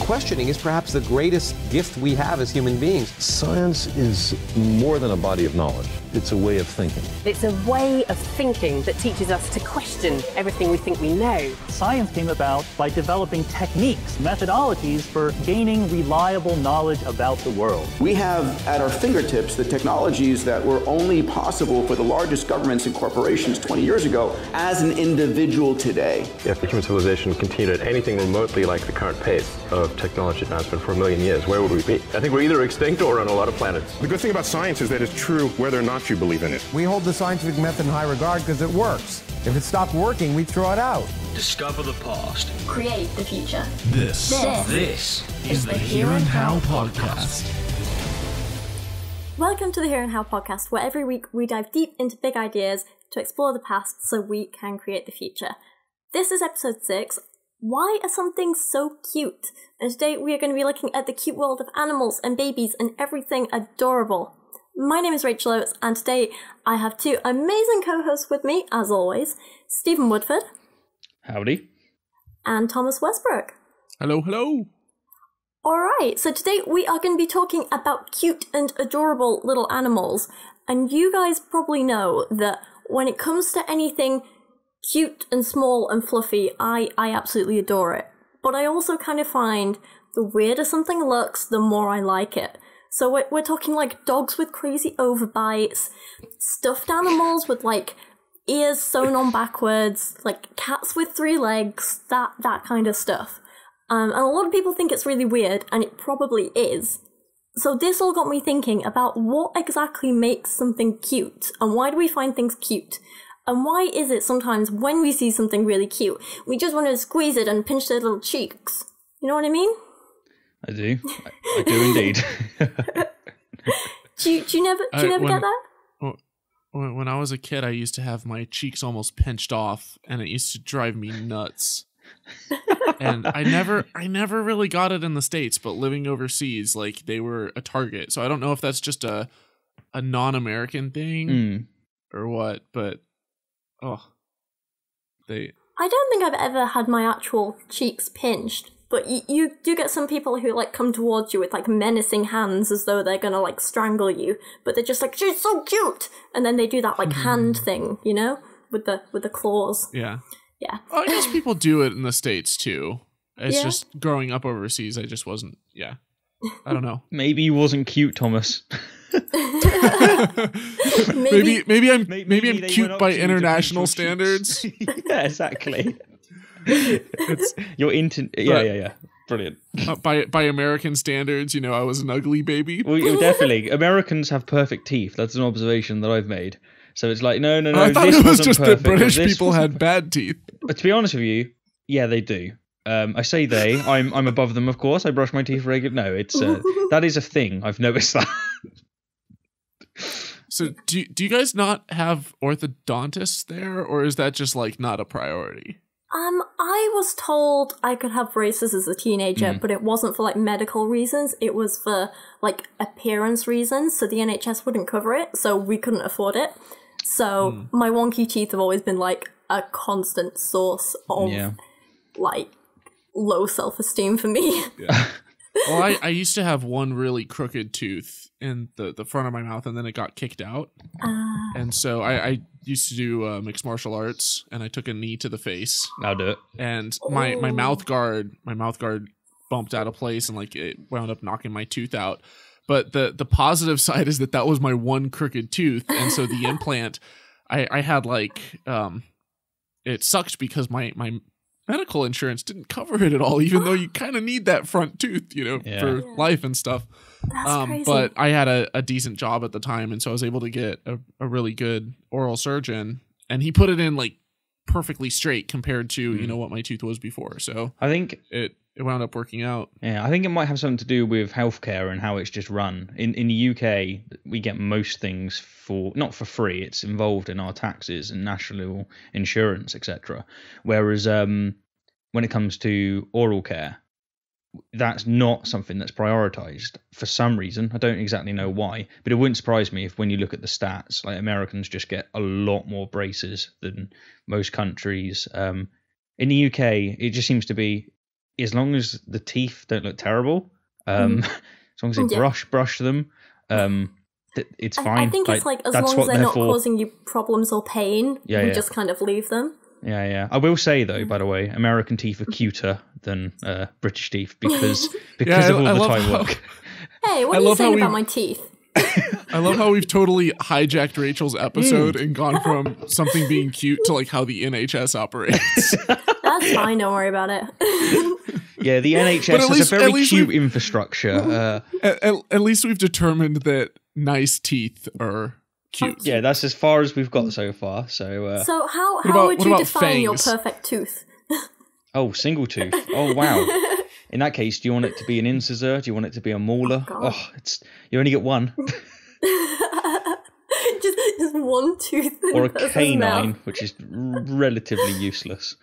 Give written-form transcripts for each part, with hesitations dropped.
questioning is perhaps the greatest gift we have as human beings. Science is more than a body of knowledge. It's a way of thinking. It's a way of thinking that teaches us to question everything we think we know. Science came about by developing techniques, methodologies for gaining reliable knowledge about the world. We have at our fingertips the technologies that were only possible for the largest governments and corporations 20 years ago as an individual today. If human civilization continued at anything remotely like the current pace of technology advancement for 1 million years, where would we be? I think we're either extinct or on a lot of planets. The good thing about science is that it's true whether or not you believe in it. We hold the scientific method in high regard because it works. If it stopped working, we'd throw it out. Discover the past. Create the future. This is the Here and How podcast. Welcome to the Here and How podcast, where every week we dive deep into big ideas to explore the past so we can create the future. This is episode 6. Why are some things so cute? And today we are going to be looking at the cute world of animals and babies and everything adorable. My name is Rachel Oates, and today I have two amazing co-hosts with me, as always, Stephen Woodford. Howdy. And Thomas Westbrook. Hello, hello. Alright, so today we are going to be talking about cute and adorable little animals, and you guys probably know that when it comes to anything cute and small and fluffy, I absolutely adore it. But I also kind of find the weirder something looks, the more I like it. So we're talking like dogs with crazy overbites, stuffed animals with like ears sewn on backwards, like cats with 3 legs, that kind of stuff. And a lot of people think it's really weird, and it probably is. So this all got me thinking about what exactly makes something cute, and why do we find things cute? And why is it sometimes when we see something really cute, we just want to squeeze it and pinch their little cheeks? You know what I mean? I do. I do indeed. do you never get that? When I was a kid, I used to have my cheeks almost pinched off, and it used to drive me nuts. And I never really got it in the States, but living overseas, like, they were a target. So I don't know if that's just a non-American thing or what, but I don't think I've ever had my actual cheeks pinched. But you do get some people who, like, come towards you with, like, menacing hands as though they're gonna, like, strangle you. But they're just like, she's so cute! And then they do that, like, hand thing, you know? With the claws. Yeah. Yeah. Well, I guess people do it in the States, too. It's just growing up overseas, I just wasn't, I don't know. Maybe he wasn't cute, Thomas. maybe I'm cute by international standards. Yeah, exactly. You're into brilliant. By American standards, I was an ugly baby. Well, definitely. Americans have perfect teeth. That's an observation that I've made. So it's like no. I thought this it was wasn't just perfect, that British people had bad teeth. But to be honest with you, yeah, they do. I say they. I'm above them, of course. I brush my teeth regularly. No, it's that is a thing. I've noticed that. So do you guys not have orthodontists there, or is that just like not a priority? I was told I could have braces as a teenager, but it wasn't for like medical reasons. It was for like appearance reasons. So the NHS wouldn't cover it, so we couldn't afford it. So my wonky teeth have always been like a constant source of like low self-esteem for me. Yeah. Well, I used to have one really crooked tooth in the front of my mouth, and then it got kicked out. And so I used to do mixed martial arts, and I took a knee to the face. I'll do it. And my mouth guard bumped out of place, and like it wound up knocking my tooth out. But the positive side is that was my one crooked tooth, and so the implant I had like it sucked because my medical insurance didn't cover it at all, even though you kind of need that front tooth, for life and stuff. That's crazy. But I had a decent job at the time, and so I was able to get a really good oral surgeon, and he put it in like perfectly straight compared to what my tooth was before. So I think it wound up working out. Yeah, I think it might have something to do with healthcare and how it's just run. In the UK, we get most things not for free. It's involved in our taxes and national insurance, etc. Whereas when it comes to oral care, that's not something that's prioritized for some reason. I don't exactly know why, but it wouldn't surprise me if when you look at the stats, like Americans just get a lot more braces than most countries. In the UK, it just seems to be as long as the teeth don't look terrible, as long as they brush them, it's fine. I think it's like as long as they're not causing you problems or pain, you just kind of leave them. Yeah. I will say though, by the way, American teeth are cuter than British teeth because of all the time work. Hey, what are you saying about my teeth? I love how we've totally hijacked Rachel's episode and gone from something being cute to like how the NHS operates. That's fine, don't worry about it. Yeah, the NHS has a very cute infrastructure. At least we've determined that nice teeth are cute. Yeah, that's as far as we've got so far. So how would you define your perfect tooth? Oh, single tooth. Oh, wow. In that case, do you want it to be an incisor? Do you want it to be a molar? Oh, you only get one. just one tooth. Or a canine, which is relatively useless.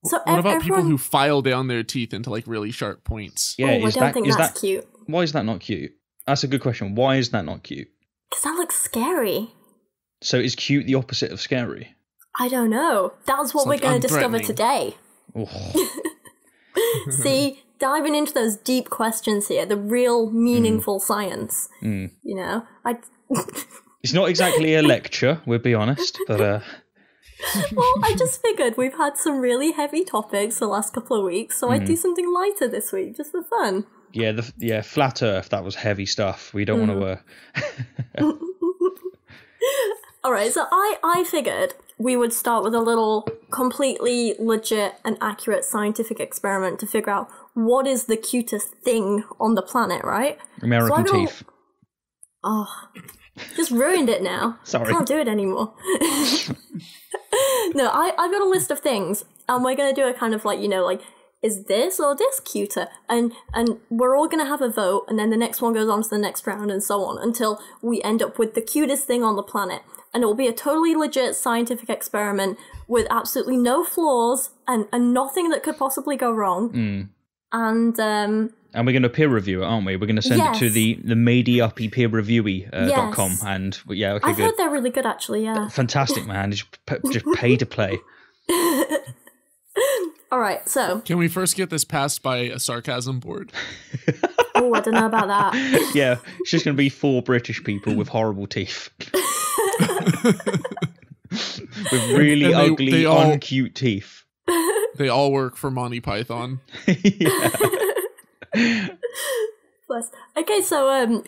So what about people who file down their teeth into like really sharp points? Yeah, I don't think that's cute. Why is that not cute? That's a good question. Why is that not cute? Because that looks scary. So is cute the opposite of scary? I don't know. That's what we're going to discover today. Oh. See, diving into those deep questions here, the real meaningful science. You know, It's not exactly a lecture, we'll be honest, but well, I just figured we've had some really heavy topics the last couple of weeks, so I'd do something lighter this week, just for fun. Yeah, flat Earth, that was heavy stuff. We don't want to... Alright, so I figured we would start with a little completely legit and accurate scientific experiment to figure out what is the cutest thing on the planet, right? American teeth. Oh, just ruined it now. Sorry. Can't do it anymore. No, I've got a list of things, and we're going to do a kind of like, is this or this cuter? And we're all going to have a vote, and then the next one goes on to the next round, and so on, until we end up with the cutest thing on the planet. And it will be a totally legit scientific experiment with absolutely no flaws and nothing that could possibly go wrong. And we're going to peer review it, aren't we? We're going to send it to the Made-Uppy peerreviewy.com. And okay, I've heard they're really good, actually, yeah. Fantastic, man. Just pay to play. All right, so... Can we first get this passed by a sarcasm board? Oh, I don't know about that. Yeah, it's just going to be 4 British people with horrible teeth. With really ugly, uncute teeth. They all work for Monty Python. Bless. Okay, so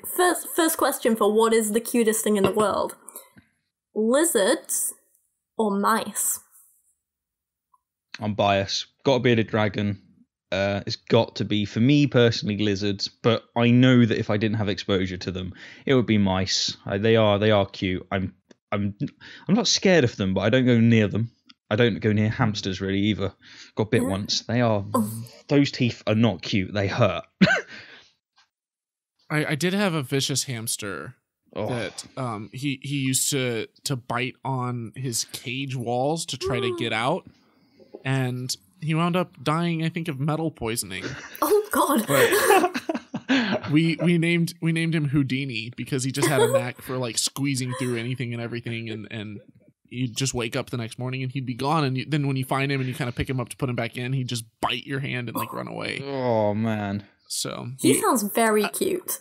first question for what is the cutest thing in the world? Lizards or mice? I'm biased. Got a bearded dragon. It's got to be, for me personally, lizards. But I know that if I didn't have exposure to them, it would be mice. They are cute. I'm not scared of them, but I don't go near them. I don't go near hamsters really either. Got bit once. Those teeth are not cute. They hurt. I did have a vicious hamster that he used to bite on his cage walls to try to get out, and he wound up dying, I think, of metal poisoning. Oh God! But we named him Houdini because he just had a knack for like squeezing through anything and everything, and you'd just wake up the next morning and he'd be gone, and then when you find him and you kind of pick him up to put him back in, he'd just bite your hand and like run away. Oh man! So he sounds very cute.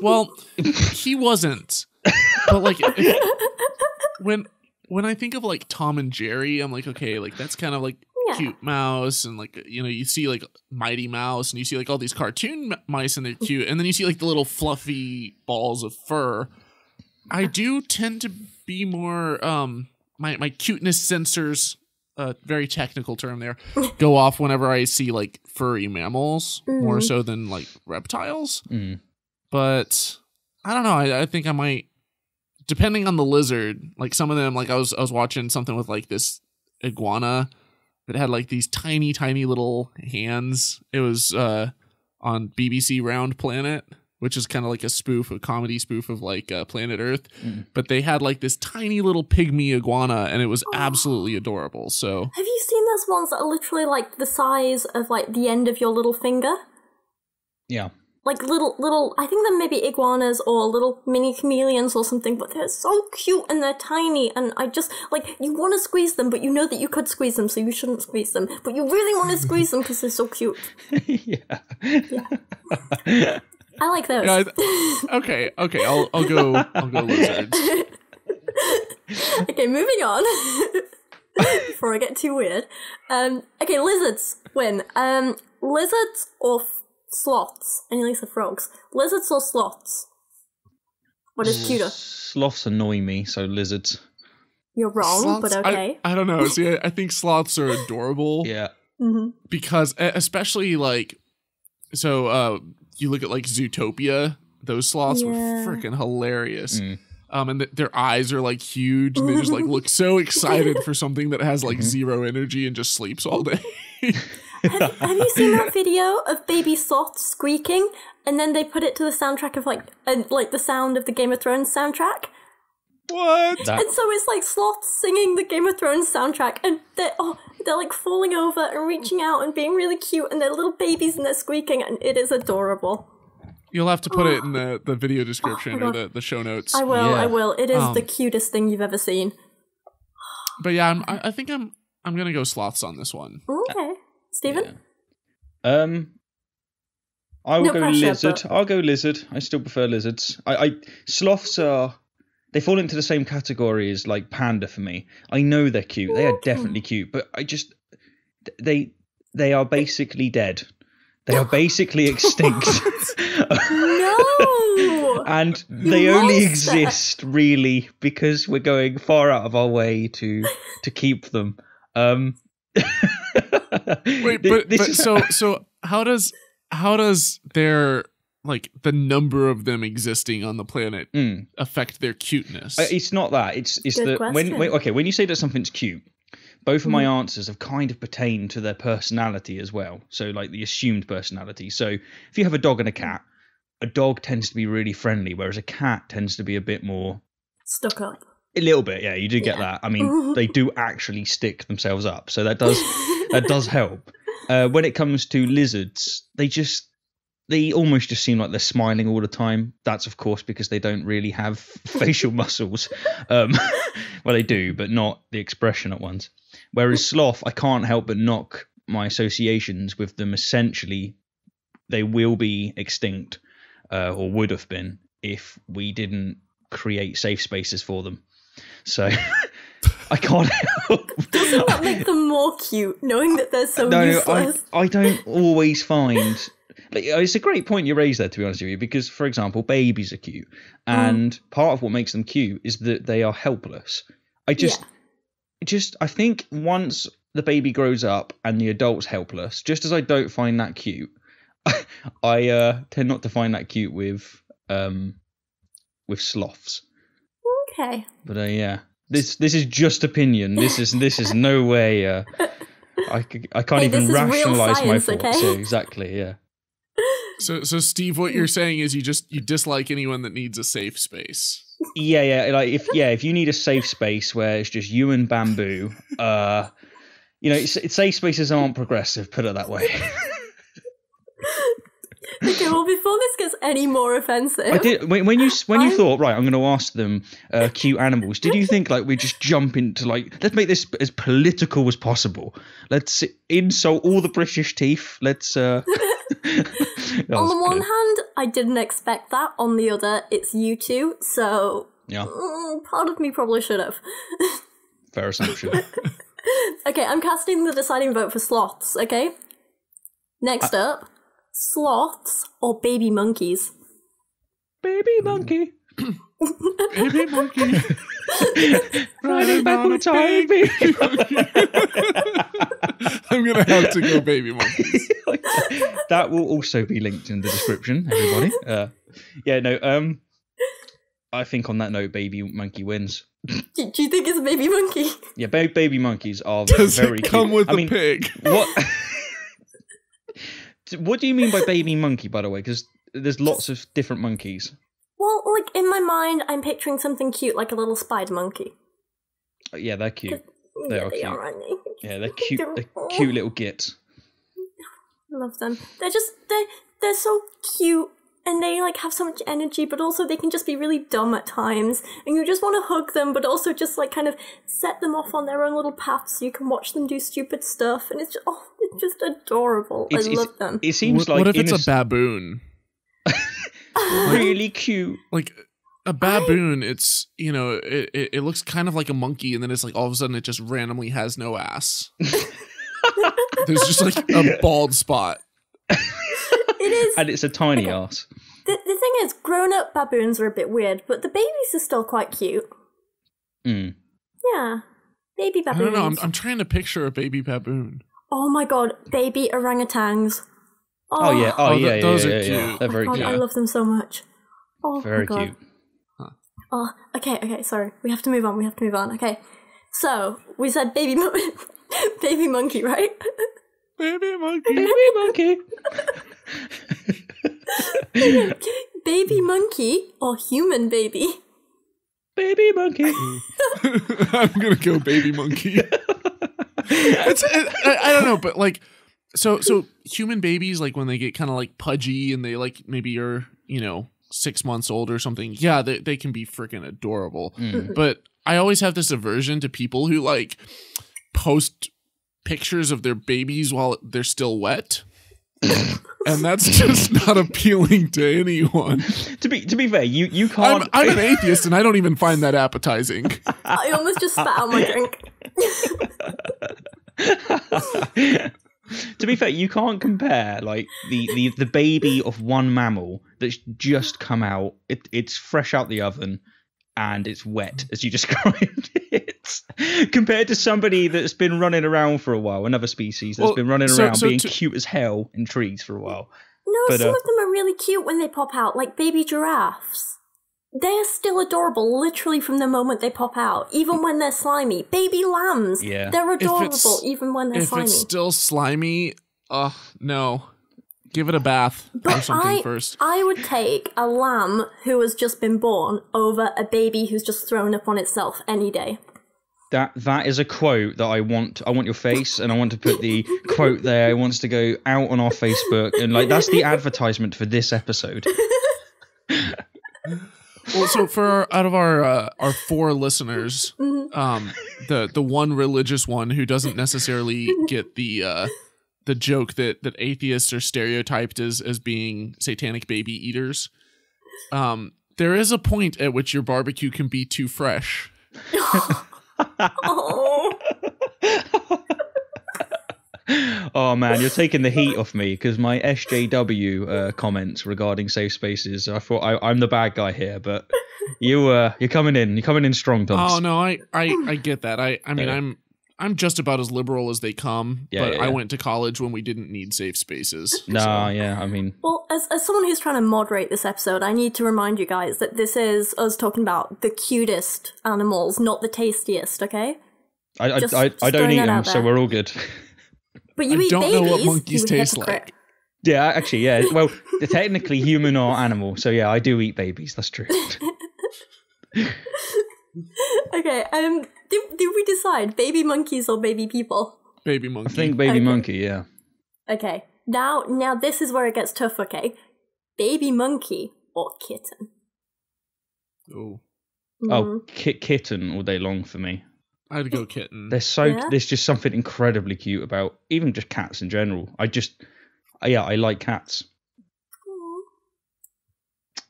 Well, he wasn't, but like when I think of like Tom and Jerry, I'm like, okay, like that's kind of like cute mouse, and like you see like Mighty Mouse, and you see like all these cartoon mice, and they're cute, and then you see like the little fluffy balls of fur. I do tend to be more my cuteness sensors, very technical term there, go off whenever I see like furry mammals more so than like reptiles. But I don't know. I think I might, depending on the lizard. Like some of them, like I was watching something with like this iguana that had like these tiny little hands. It was on BBC Round Planet, which is kind of like a comedy spoof of like Planet Earth. But they had like this tiny little pygmy iguana, and it was absolutely adorable. So have you seen those ones that are literally like the size of like the end of your little finger? Yeah. like little, I think they're maybe iguanas or little mini chameleons or something, but they're so cute and they're tiny, and I just, like, you want to squeeze them, but you know that you could squeeze them, so you shouldn't squeeze them, but you really want to squeeze them because they're so cute. Yeah. I like those. Yeah, okay, I'll go lizards. Okay, moving on. Before I get too weird. Okay, lizards win. Lizards or sloths? And at least the frogs. Lizards or sloths? What is cuter? Sloths annoy me, so lizards. You're wrong, Sloths, but okay. I don't know. See, I think sloths are adorable. Yeah. Mm-hmm. Because especially like, so you look at like Zootopia, those sloths were freaking hilarious. And their eyes are like huge, and they just like look so excited for something that has like zero energy and just sleeps all day. Have you seen that video of baby sloths squeaking, and then they put it to the soundtrack of like the sound of the Game of Thrones soundtrack? What? And so it's like sloths singing the Game of Thrones soundtrack, and they're like falling over and reaching out and being really cute, and they're little babies and they're squeaking, and it is adorable. You'll have to put it in the video description or the show notes. I will. It is the cutest thing you've ever seen. But yeah, I think I'm gonna go sloths on this one. Okay, Stephen. Yeah. I will No go pressure, lizard. but- I'll go lizard. I still prefer lizards. Sloths are. They fall into the same category as like panda for me. I know they're cute. They are definitely cute, but I just they are basically dead. They are basically extinct. No. And they only exist really because we're going far out of our way to keep them. Wait, but so how does their like the number of them existing on the planet affect their cuteness? It's not that. It's that when you say that something's cute, both of my answers have kind of pertained to their personality as well. So like the assumed personality. So if you have a dog and a dog tends to be really friendly, whereas a cat tends to be a bit more stuck up. A little bit, yeah. You do get that. I mean, they do actually stick themselves up, so that does help. When it comes to lizards, they almost just seem like they're smiling all the time. That's, of course, because they don't really have facial muscles. Well, they do, but not the expressionate ones. Whereas sloth, I can't help but knock my associations with them. Essentially, they will be extinct, or would have been, if we didn't create safe spaces for them. So I can't help. Doesn't that make them more cute, knowing that they're so useless? I don't always find... Like, it's a great point you raised there, to be honest with you, because, for example, babies are cute, and part of what makes them cute is that they are helpless. I think once the baby grows up and the adult's helpless, just as I don't find that cute, I tend not to find that cute with sloths. Okay. But yeah, this is just opinion. This is no way. I can't even rationalize my thoughts. Okay? So exactly, yeah. So Steve, what you're saying is you dislike anyone that needs a safe space. Yeah. Like if you need a safe space where it's just you and bamboo, safe spaces aren't progressive. Put it that way. Okay, well, before this gets any more offensive, I did when you thought, right, I'm going to ask them cute animals. Did you think like we just jump into like, let's make this as political as possible? Let's insult all the British teeth. Let's. On the one hand, I didn't expect that. On the other, it's you two, so yeah, part of me probably should have. Fair assumption. Okay, I'm casting the deciding vote for sloths. Okay, next up. Sloths or baby monkeys? Baby monkey. Baby monkey. Riding back on a time, baby monkey. I'm going to have to go baby monkeys. That will also be linked in the description, everybody. I think on that note, baby monkey wins. Do you think it's a baby monkey? Yeah, baby monkeys are Does very it come cute. with a pig? What do you mean by baby monkey, by the way? Because there's lots of different monkeys. Well, like, in my mind, I'm picturing something cute, like a little spider monkey. Yeah, they're cute. They are cute. Aren't they? Yeah, they're cute. They're cute little gits. I love them. They're they're so cute. And they like have so much energy, but also they can just be really dumb at times. And you just want to hug them, but also just like kind of set them off on their own little path so you can watch them do stupid stuff. And it's just adorable. I love them. It seems like what if it's a baboon? Really cute. Like a baboon, it's it looks kind of like a monkey, and then it's like all of a sudden it just randomly has no ass. There's just like a bald spot. It is. And it's a tiny ass. The thing is, grown-up baboons are a bit weird, but the babies are still quite cute. Mm. Yeah. Baby baboons. I don't know, I'm trying to picture a baby baboon. Oh my god, baby orangutans. Oh yeah, those are cute. Yeah. They're very cute. I love them so much. Oh very my god. Cute. Huh. Oh, okay, sorry. We have to move on. Okay. So, we said baby monkey, right? Baby monkey. Baby monkey. Baby monkey or human baby? Baby monkey. I'm gonna go baby monkey. I don't know, but like, so human babies, like when they get kind of like pudgy and they like maybe are 6 months old or something. Yeah, they can be freaking adorable. But I always have this aversion to people who like post pictures of their babies while they're still wet. And that's just not appealing to anyone. To be fair, you can't. I'm an atheist, and I don't even find that appetizing. I almost just spat out my drink. To be fair, you can't compare like the baby of one mammal that's just come out. It's fresh out the oven and it's wet, as you described it, compared to somebody that's been running around for a while, another species that's been running around being cute as hell in trees for a while. No, some of them are really cute when they pop out, like baby giraffes. They're still adorable, literally from the moment they pop out, even when they're slimy. Baby lambs, they're adorable, even when they're slimy. If it's still slimy, no. Give it a bath or something first. I would take a lamb who has just been born over a baby who's just thrown up on itself any day. That is a quote that I want. I want your face, and I want to put the quote there. It wants to go out on our Facebook, and like that's the advertisement for this episode. Well, so out of our 4 listeners, the one religious one who doesn't necessarily get the joke that atheists are stereotyped as being satanic baby eaters, there is a point at which your barbecue can be too fresh. Oh man, you're taking the heat off me because my SJW comments regarding safe spaces. I thought I'm the bad guy here, but you're coming in strong, Thomas. Oh no, I get that. I mean I'm just about as liberal as they come, but I went to college when we didn't need safe spaces. I mean... Well, as someone who's trying to moderate this episode, I need to remind you guys that this is us talking about the cutest animals, not the tastiest, okay? I don't eat them, so we're all good. But you eat don't babies, know what monkeys taste hypocrite. like. Yeah, actually, yeah. Well, they're technically human or animal, so yeah, I do eat babies, that's true. Okay, did we decide baby monkeys or baby people? Baby monkey. I think baby monkey, yeah. Okay, now this is where it gets tough, okay? Baby monkey or kitten? Ooh. Oh, kitten all day long for me. I'd go kitten. There's just something incredibly cute about even just cats in general. I like cats.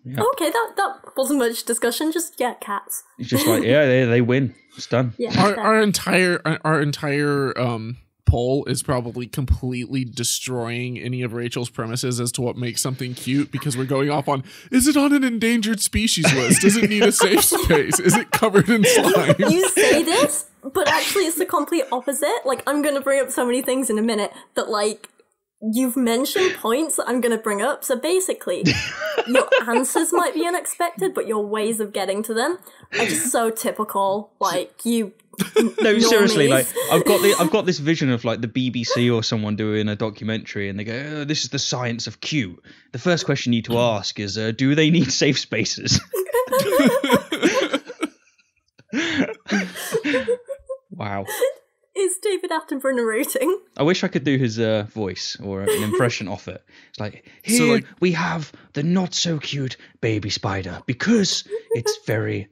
Yeah. Okay, that wasn't much discussion. Just cats. It's just like they win. It's done. Yeah, our entire poll is probably completely destroying any of Rachel's premises as to what makes something cute because we're going off on, is it on an endangered species list? Does it need a safe space? Is it covered in slime? You say this, but actually it's the complete opposite. Like, I'm going to bring up so many things in a minute that, like, you've mentioned points that I'm going to bring up. So basically, your answers might be unexpected, but your ways of getting to them are just so typical. Like, you... No, seriously, like I've got this vision of like the BBC or someone doing a documentary, and they go, oh, "This is the science of cute." The first question you need to ask is, "Do they need safe spaces?" Wow. is David Attenborough narrating? I wish I could do his voice or an impression of it. It's like, here we have the not so cute baby spider because it's very,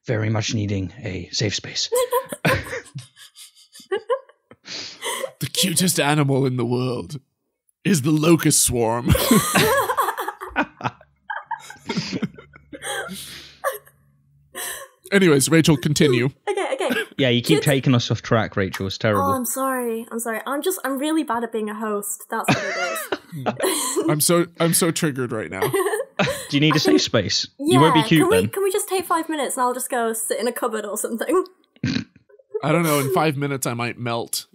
very much needing a safe space. The cutest animal in the world is the locust swarm. Anyways, Rachel, continue. Okay. Yeah, you keep taking us off track, Rachel. It's terrible. Oh, I'm sorry. I'm really bad at being a host. That's what it is. I'm so triggered right now. Do you need a safe space? Yeah, You won't be cute then. Can we just take 5 minutes and I'll just go sit in a cupboard or something? I don't know. In 5 minutes, I might melt.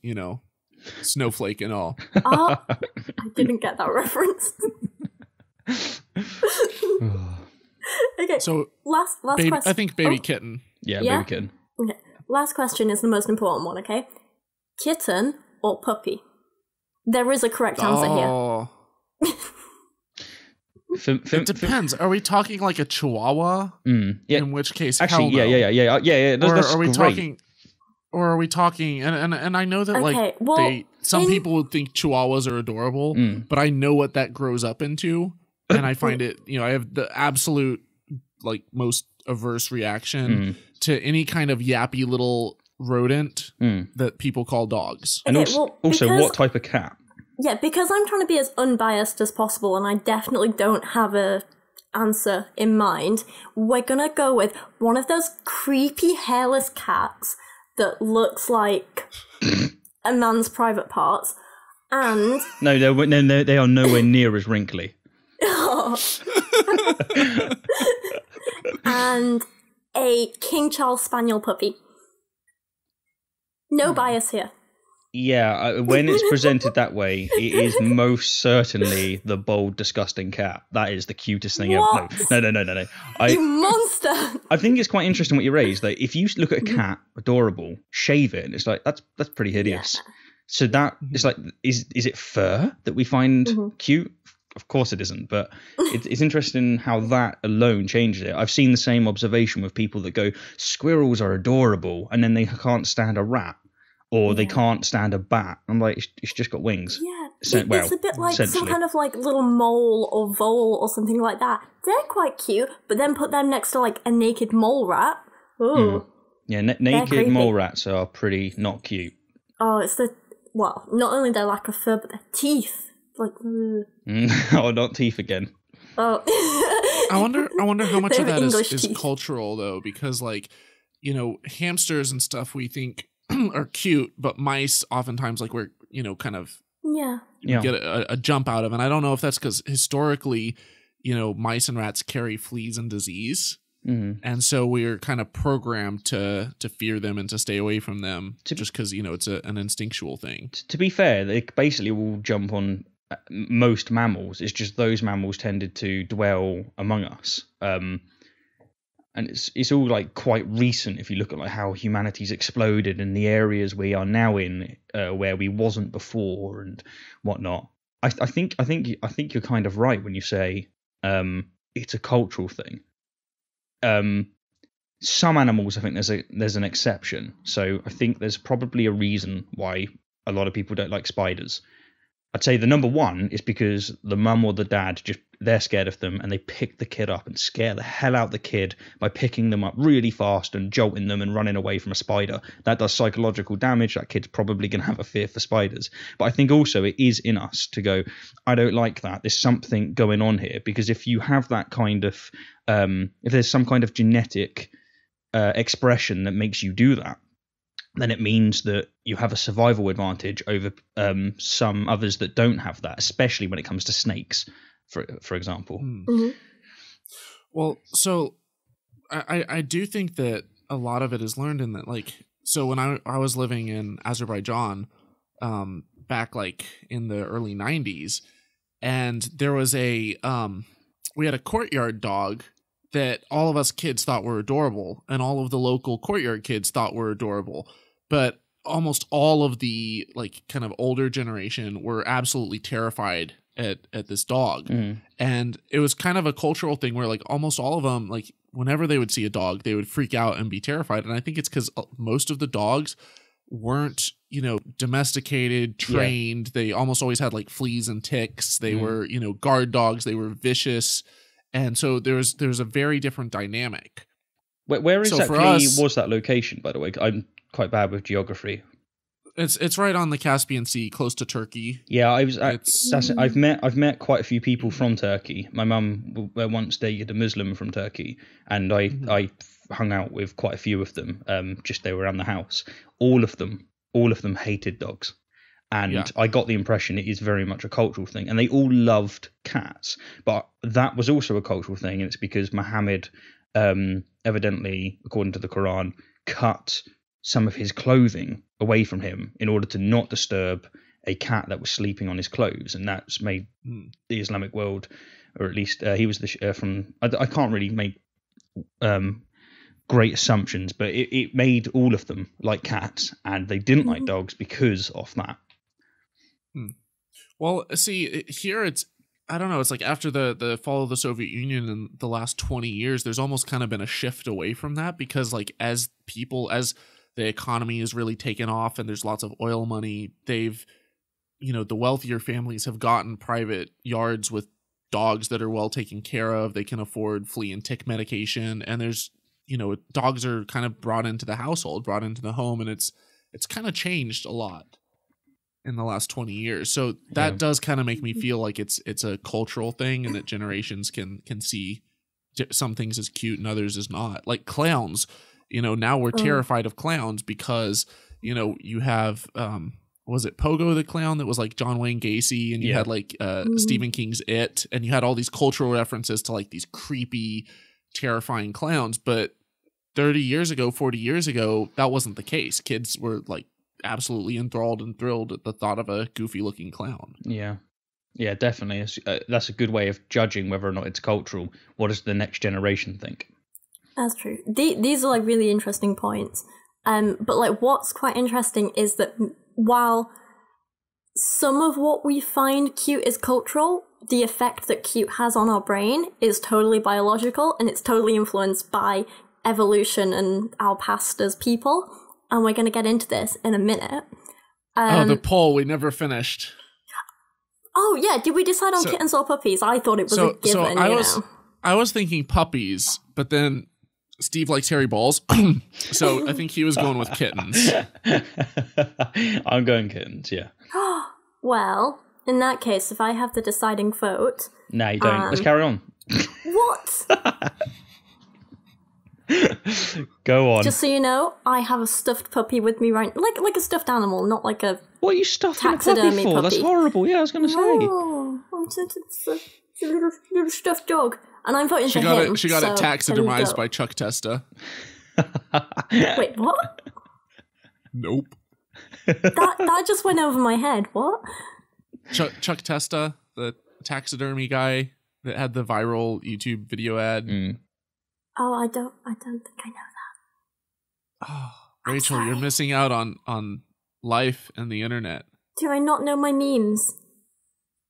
Snowflake and all. Oh, I didn't get that reference. Okay. So last baby, question. I think baby kitten. Yeah, baby kitten. Okay. Last question is the most important one. Okay, kitten or puppy? There is a correct answer here. It depends. Are we talking like a Chihuahua? Yeah. In which case, actually, hell no. yeah. That's are we great. talking? Or are we talking? And I know that some people would think Chihuahuas are adorable, but I know what that grows up into, and I find it. I have the absolute most averse reaction to any kind of yappy little rodent that people call dogs. And also what type of cat? Yeah, because I'm trying to be as unbiased as possible, and I definitely don't have a answer in mind. We're gonna go with one of those creepy hairless cats that looks like a man's private parts, and no, they are nowhere near as wrinkly. And a King Charles Spaniel puppy. No bias here. Yeah, when it's presented that way, it is most certainly the bold, disgusting cat. That is the cutest thing ever. No. You monster! I think it's quite interesting what you raised. Like, if you look at a cat, adorable, shave it, and it's like that's pretty hideous. Yeah. So that it's like, is it fur that we find cute? Of course it isn't, but it's interesting how that alone changes it. I've seen the same observation with people that go, squirrels are adorable, and then they can't stand a rat. Or they can't stand a bat. I'm like, it's just got wings. Yeah, it's a bit like some kind of little mole or vole or something like that. They're quite cute, but then put them next to a naked mole rat. Ooh. Yeah, naked mole rats are pretty not cute. Oh, it's not only their lack of fur, but their teeth. Oh, not teeth again. Oh. I wonder how much of that is cultural though, because hamsters and stuff we think are cute, but mice oftentimes we're kind of get a jump out of, and I don't know if that's because historically mice and rats carry fleas and disease, and so we're kind of programmed to fear them and to stay away from them just because it's an instinctual thing. To be fair, they basically will jump on most mammals. It's just those mammals tended to dwell among us. And it's all quite recent if you look at how humanity's exploded and the areas we are now in where we wasn't before and whatnot. I think you're kind of right when you say it's a cultural thing. Some animals, I think there's an exception. So I think there's probably a reason why a lot of people don't like spiders. I'd say the number one is because the mum or the dad they're scared of them and they pick the kid up and scare the hell out of the kid by picking them up really fast and jolting them and running away from a spider. That does psychological damage. That kid's probably going to have a fear for spiders. But I think also it is in us to go, I don't like that. There's something going on here, because if you have that kind of, if there's some kind of genetic expression that makes you do that, then it means that you have a survival advantage over some others that don't have that, especially when it comes to snakes, for example. Mm-hmm. Well, so I do think that a lot of it is learned in that, so when I was living in Azerbaijan back in the early 90s, and there was we had a courtyard dog that all of us kids thought were adorable, and all of the local courtyard kids thought were adorable. But almost all of the kind of older generation were absolutely terrified at this dog. And it was kind of a cultural thing where almost all of them, whenever they would see a dog, they would freak out and be terrified. And I think it's because most of the dogs weren't, you know, domesticated, trained. They almost always had like fleas and ticks. They were, you know, guard dogs. They were vicious. And so there's a very different dynamic. Where exactly us, was that location, by the way? I'm quite bad with geography. It's right on the Caspian Sea, close to Turkey. Yeah, I've met quite a few people from Turkey. My mum once dated a Muslim from Turkey, and I hung out with quite a few of them. Just they were around the house. All of them hated dogs, and I got the impression it is very much a cultural thing. And they all loved cats, but that was also a cultural thing, and it's because Muhammad, evidently, according to the Quran, cut some of his clothing away from him in order to not disturb a cat that was sleeping on his clothes, and that's made the Islamic world, or at least he was from. I can't really make great assumptions, but it made all of them like cats, and they didn't like dogs because of that. Well, see, here it's, I don't know, it's like after the fall of the Soviet Union in the last 20 years, there's almost kind of been a shift away from that, because like as the economy is really taken off and there's lots of oil money, they've, you know, the wealthier families have gotten private yards with dogs that are well taken care of. They can afford flea and tick medication, and there's, you know, dogs are kind of brought into the household, brought into the home, and it's kind of changed a lot in the last 20 years. So that does kind of make me feel like it's a cultural thing, and that generations can see some things as cute and others as not. Like clowns, you know, now we're terrified of clowns because, you know, you have was it Pogo the clown that was like John Wayne Gacy, and you had like Stephen King's It, and you had all these cultural references to like these creepy, terrifying clowns. But 30 years ago, 40 years ago, that wasn't the case. Kids were like absolutely enthralled and thrilled at the thought of a goofy looking clown. Yeah, definitely. That's a good way of judging whether or not it's cultural. What does the next generation think? That's true. These are like really interesting points. But like what's quite interesting is that while some of what we find cute is cultural, the effect that cute has on our brain is totally biological, and it's totally influenced by evolution and our past as people. And we're going to get into this in a minute. The poll, we never finished. Oh yeah, did we decide on kittens or puppies? I thought it was a given. I was thinking puppies, but then Steve likes hairy balls, so I think he was going with kittens. I'm going kittens, yeah. Well, in that case, if I have the deciding vote... No, you don't. Let's carry on. What? Go on. Just so you know, I have a stuffed puppy with me right... Like a stuffed animal, not like a What are you stuffing a puppy for? That's horrible. Yeah, I was going to say. Oh, it's a little stuffed dog. And I'm voting for him. She got it taxidermized by Chuck Testa. Wait, what? Nope. That just went over my head. What? Chuck Testa, the taxidermy guy that had the viral YouTube video ad. Oh, I don't think I know that. Oh, Rachel, you're missing out on life and the internet. Do I not know my memes?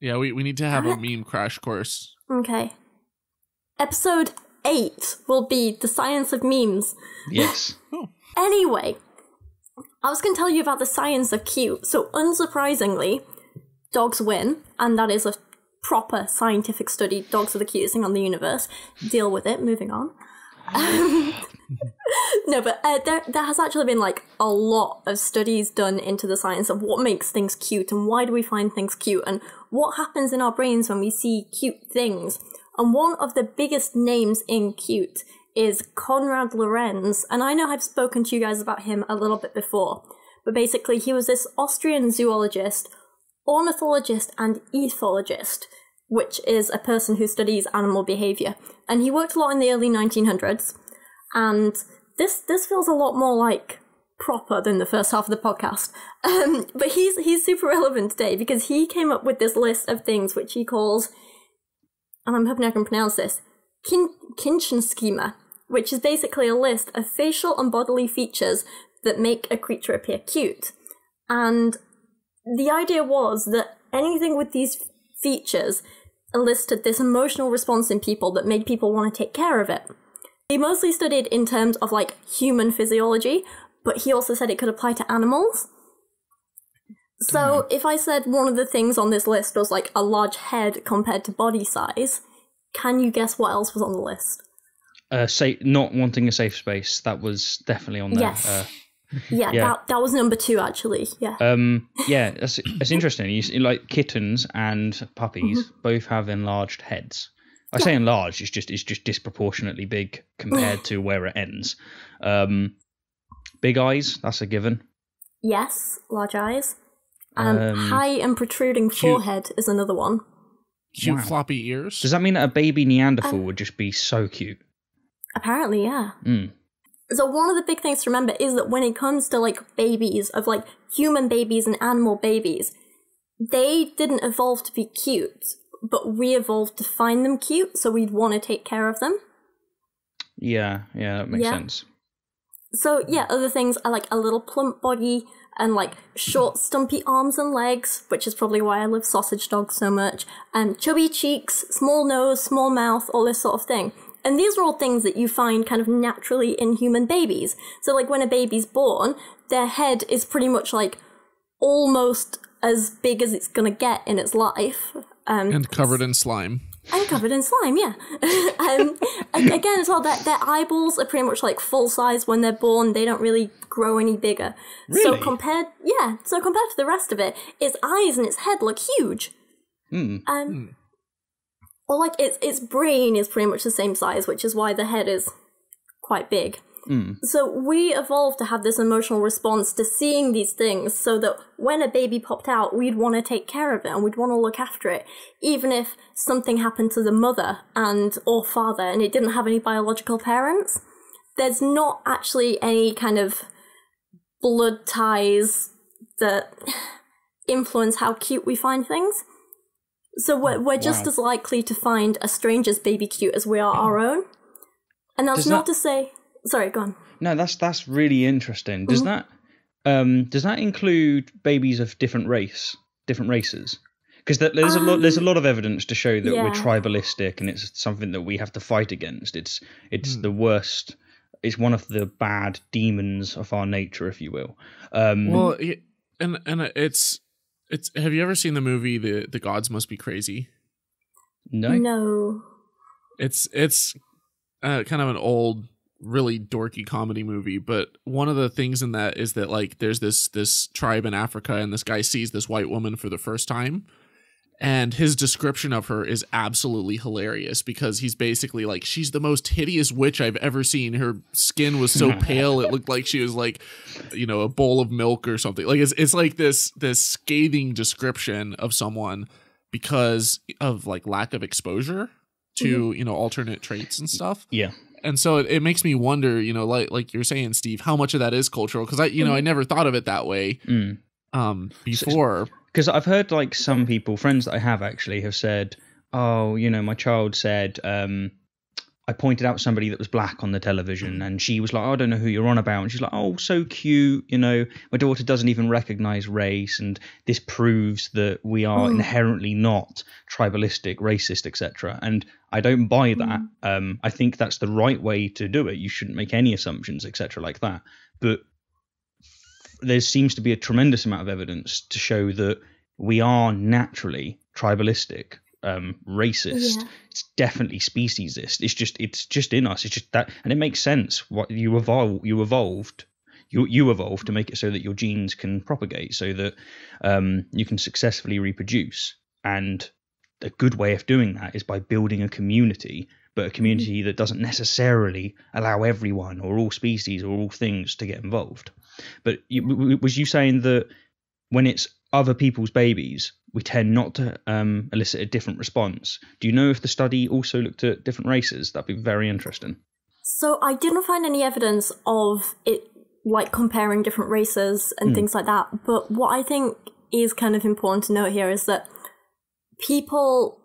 Yeah, we need to have a meme crash course. Okay. Episode 8 will be the science of memes. Yes. Anyway, I was going to tell you about the science of cute. So unsurprisingly, dogs win, and that is a proper scientific study. Dogs are the cutest thing on the universe. Deal with it. Moving on. No, but there has actually been like a lot of studies done into the science of what makes things cute and why do we find things cute and what happens in our brains when we see cute things. And one of the biggest names in cute is Konrad Lorenz. And I know I've spoken to you guys about him a little bit before, but basically he was this Austrian zoologist, ornithologist, and ethologist, which is a person who studies animal behavior. And he worked a lot in the early 1900s. And this feels a lot more like proper than the first half of the podcast. But he's super relevant today because he came up with this list of things which he calls, and I'm hoping I can pronounce this, Kindchen schema, which is basically a list of facial and bodily features that make a creature appear cute. And the idea was that anything with these features elicited this emotional response in people that made people want to take care of it. He mostly studied in terms of like human physiology, but he also said it could apply to animals. So if I said one of the things on this list was like a large head compared to body size, can you guess what else was on the list? Not wanting a safe space. That was definitely on there. Yes. Yeah. That was number 2 actually. Yeah. Yeah, it's interesting. You see, like kittens and puppies both have enlarged heads. I say enlarged. It's just disproportionately big compared to where it ends. Big eyes. That's a given. Yes, large eyes. High and protruding forehead is another one. Cute floppy ears. Does that mean that a baby Neanderthal would just be so cute? Apparently, yeah. So one of the big things to remember is that when it comes to like babies, of like human babies and animal babies, they didn't evolve to be cute, but we evolved to find them cute, so we'd want to take care of them. Yeah, that makes sense. So yeah, other things are like a little plump body and like short stumpy arms and legs, which is probably why I love sausage dogs so much, and chubby cheeks, small nose, small mouth, all this sort of thing. And these are all things that you find kind of naturally in human babies. So like when a baby's born, their head is pretty much like almost as big as it's gonna get in its life. And covered in slime. And covered in slime, yeah. Again, as well, their eyeballs are pretty much like full size when they're born. They don't really grow any bigger. Really? So compared to the rest of it, its eyes and its head look huge. Or like its brain is pretty much the same size, which is why the head is quite big. So we evolved to have this emotional response to seeing these things, so that when a baby popped out, we'd want to take care of it and we'd want to look after it, even if something happened to the mother or father and it didn't have any biological parents. There's not actually any kind of blood ties that influence how cute we find things. So we're just as likely to find a stranger's baby cute as we are our own. And that's not to say... Sorry, go on. No, that's really interesting. Does that include babies of different races? Because there's a lot of evidence to show that we're tribalistic, and it's something that we have to fight against. It's the worst. It's one of the bad demons of our nature, if you will. Well, and it's. Have you ever seen the movie The Gods Must Be Crazy? No. It's kind of an old, really dorky comedy movie, but one of the things in that is that like there's this tribe in Africa, and this guy sees this white woman for the first time, and his description of her is absolutely hilarious, because he's basically like, she's the most hideous witch I've ever seen. Her skin was so pale it looked like she was like, a bowl of milk or something. Like it's like this scathing description of someone because of like lack of exposure to alternate traits and stuff. Yeah. And so it makes me wonder, like you're saying, Steve, how much of that is cultural? Because I never thought of it that way before. Because I've heard like some people, friends that I have actually, have said, oh, my child said, I pointed out somebody that was black on the television, and she was like, oh, I don't know who you're on about. And she's like, oh, so cute. My daughter doesn't even recognize race. And this proves that we are inherently not tribalistic, racist, etc. And I don't buy that. I think that's the right way to do it. You shouldn't make any assumptions, etc. like that. But there seems to be a tremendous amount of evidence to show that we are naturally tribalistic, racist. Yeah. It's definitely speciesist. It's just in us. It's just that, and it makes sense. What you evolved to make it so that your genes can propagate, so that you can successfully reproduce. And a good way of doing that is by building a community, but a community that doesn't necessarily allow everyone or all species or all things to get involved. But was you saying that when it's other people's babies, we tend not to elicit a different response? Do you know if the study also looked at different races? That'd be very interesting. So I didn't find any evidence of it, like comparing different races and things like that. But what I think is kind of important to note here is that people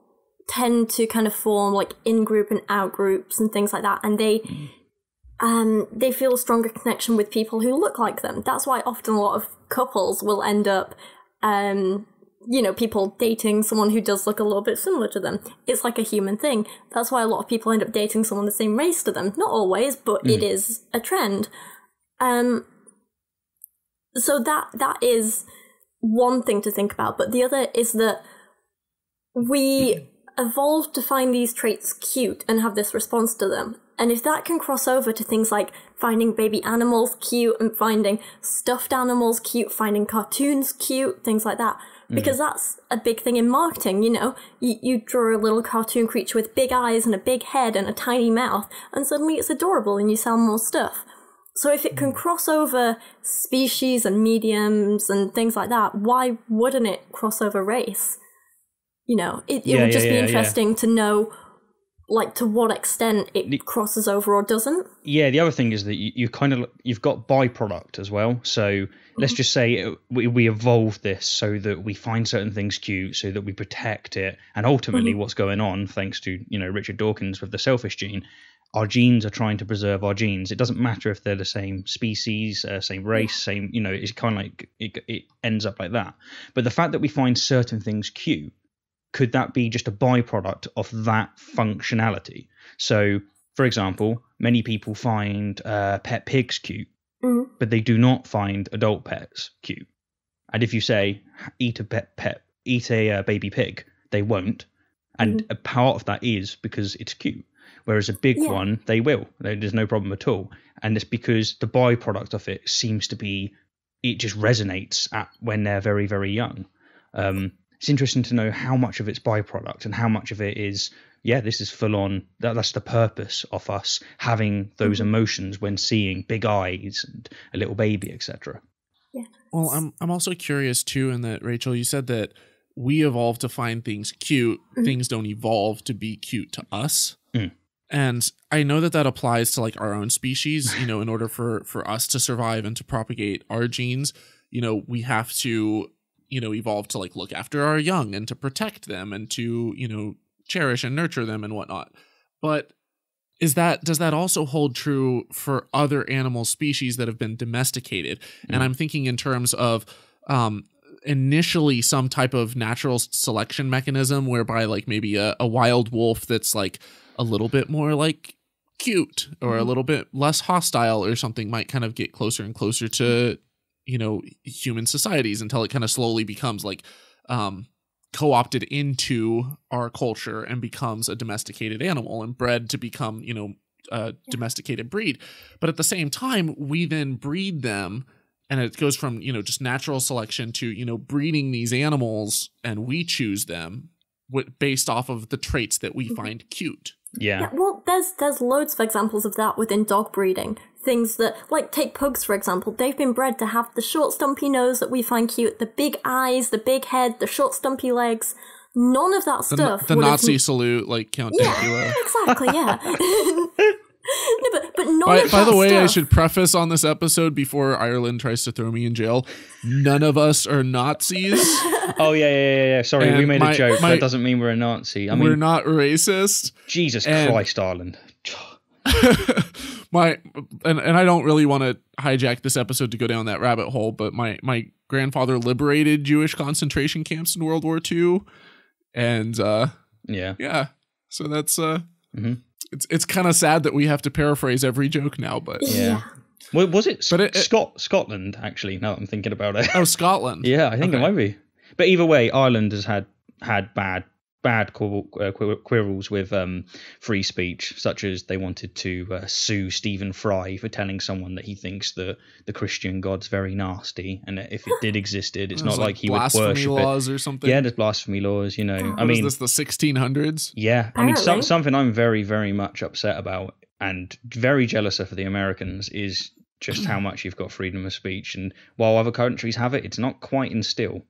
tend to kind of form like in-group and out-groups and things like that. And they feel a stronger connection with people who look like them. That's why often a lot of couples will end up, people dating someone who does look a little bit similar to them. It's like a human thing. That's why a lot of people end up dating someone the same race to them. Not always, but it is a trend. So that is one thing to think about, but the other is that we evolved to find these traits cute and have this response to them. And if that can cross over to things like finding baby animals cute and finding stuffed animals cute, finding cartoons cute, things like that, because that's a big thing in marketing, you know? You draw a little cartoon creature with big eyes and a big head and a tiny mouth, and suddenly it's adorable and you sell more stuff. So if it can cross over species and mediums and things like that, why wouldn't it cross over race? You know, it would just be interesting to know, like, to what extent it crosses over or doesn't. Yeah, the other thing is that you've got byproduct as well. So let's just say we evolved this so that we find certain things cute, so that we protect it, and ultimately what's going on, thanks to, you know, Richard Dawkins with the selfish gene, our genes are trying to preserve our genes. It doesn't matter if they're the same species, same race, same, you know, it's kind of like it ends up like that. But the fact that we find certain things cute, could that be just a byproduct of that functionality? So, for example, many people find pet pigs cute, but they do not find adult pets cute. And if you say eat a baby pig, they won't. And a part of that is because it's cute. Whereas a big one, they will. There's no problem at all. And it's because the byproduct of it seems to be, it just resonates when they're very, very young. It's interesting to know how much of it's byproduct and how much of it is, this is full on. That's the purpose of us having those emotions when seeing big eyes and a little baby, etc. Yeah. Well, I'm also curious too, in that, Rachel, you said that we evolve to find things cute. Things don't evolve to be cute to us. And I know that applies to like our own species. You know, in order for us to survive and to propagate our genes, you know, we have to, you know, evolve to like look after our young and to protect them and to, you know, cherish and nurture them and whatnot. But does that also hold true for other animal species that have been domesticated? And I'm thinking in terms of initially some type of natural selection mechanism whereby like maybe a wild wolf that's like a little bit more like cute or a little bit less hostile or something might kind of get closer and closer to, you know, human societies until it kind of slowly becomes like co-opted into our culture and becomes a domesticated animal and bred to become, you know, a domesticated breed. But at the same time, we then breed them, and it goes from, you know, just natural selection to, you know, breeding these animals, and we choose them based off of the traits that we find cute. Yeah. Well, there's loads of examples of that within dog breeding. Things that, like, take pugs, for example. They've been bred to have the short, stumpy nose that we find cute, the big eyes, the big head, the short, stumpy legs. None of that stuff. The Nazi salute, like Count Dankula. Exactly, yeah. No, but none of that By the way, stuff. I should preface on this episode before Ireland tries to throw me in jail, none of us are Nazis. Oh, yeah. Sorry, we made a joke. That doesn't mean we're a Nazi. I mean, we're not racist. Jesus Christ, Ireland. And I don't really want to hijack this episode to go down that rabbit hole, but my grandfather liberated Jewish concentration camps in World War II. And so that's it's kind of sad that we have to paraphrase every joke now, but Well, was it Scotland, actually, now that I'm thinking about it? Oh, Scotland. Yeah, I think it might be. But either way, Ireland has had bad quibbles with free speech, such as they wanted to sue Stephen Fry for telling someone that he thinks the Christian God's very nasty, and that if it did existed, it's not like he would worship blasphemy laws or something. Yeah, there's blasphemy laws, you know. I mean, is this the 1600s? Yeah, I mean, something I'm very, very much upset about and very jealous of the Americans is just how much you've got freedom of speech, and while other countries have it, it's not quite instilled,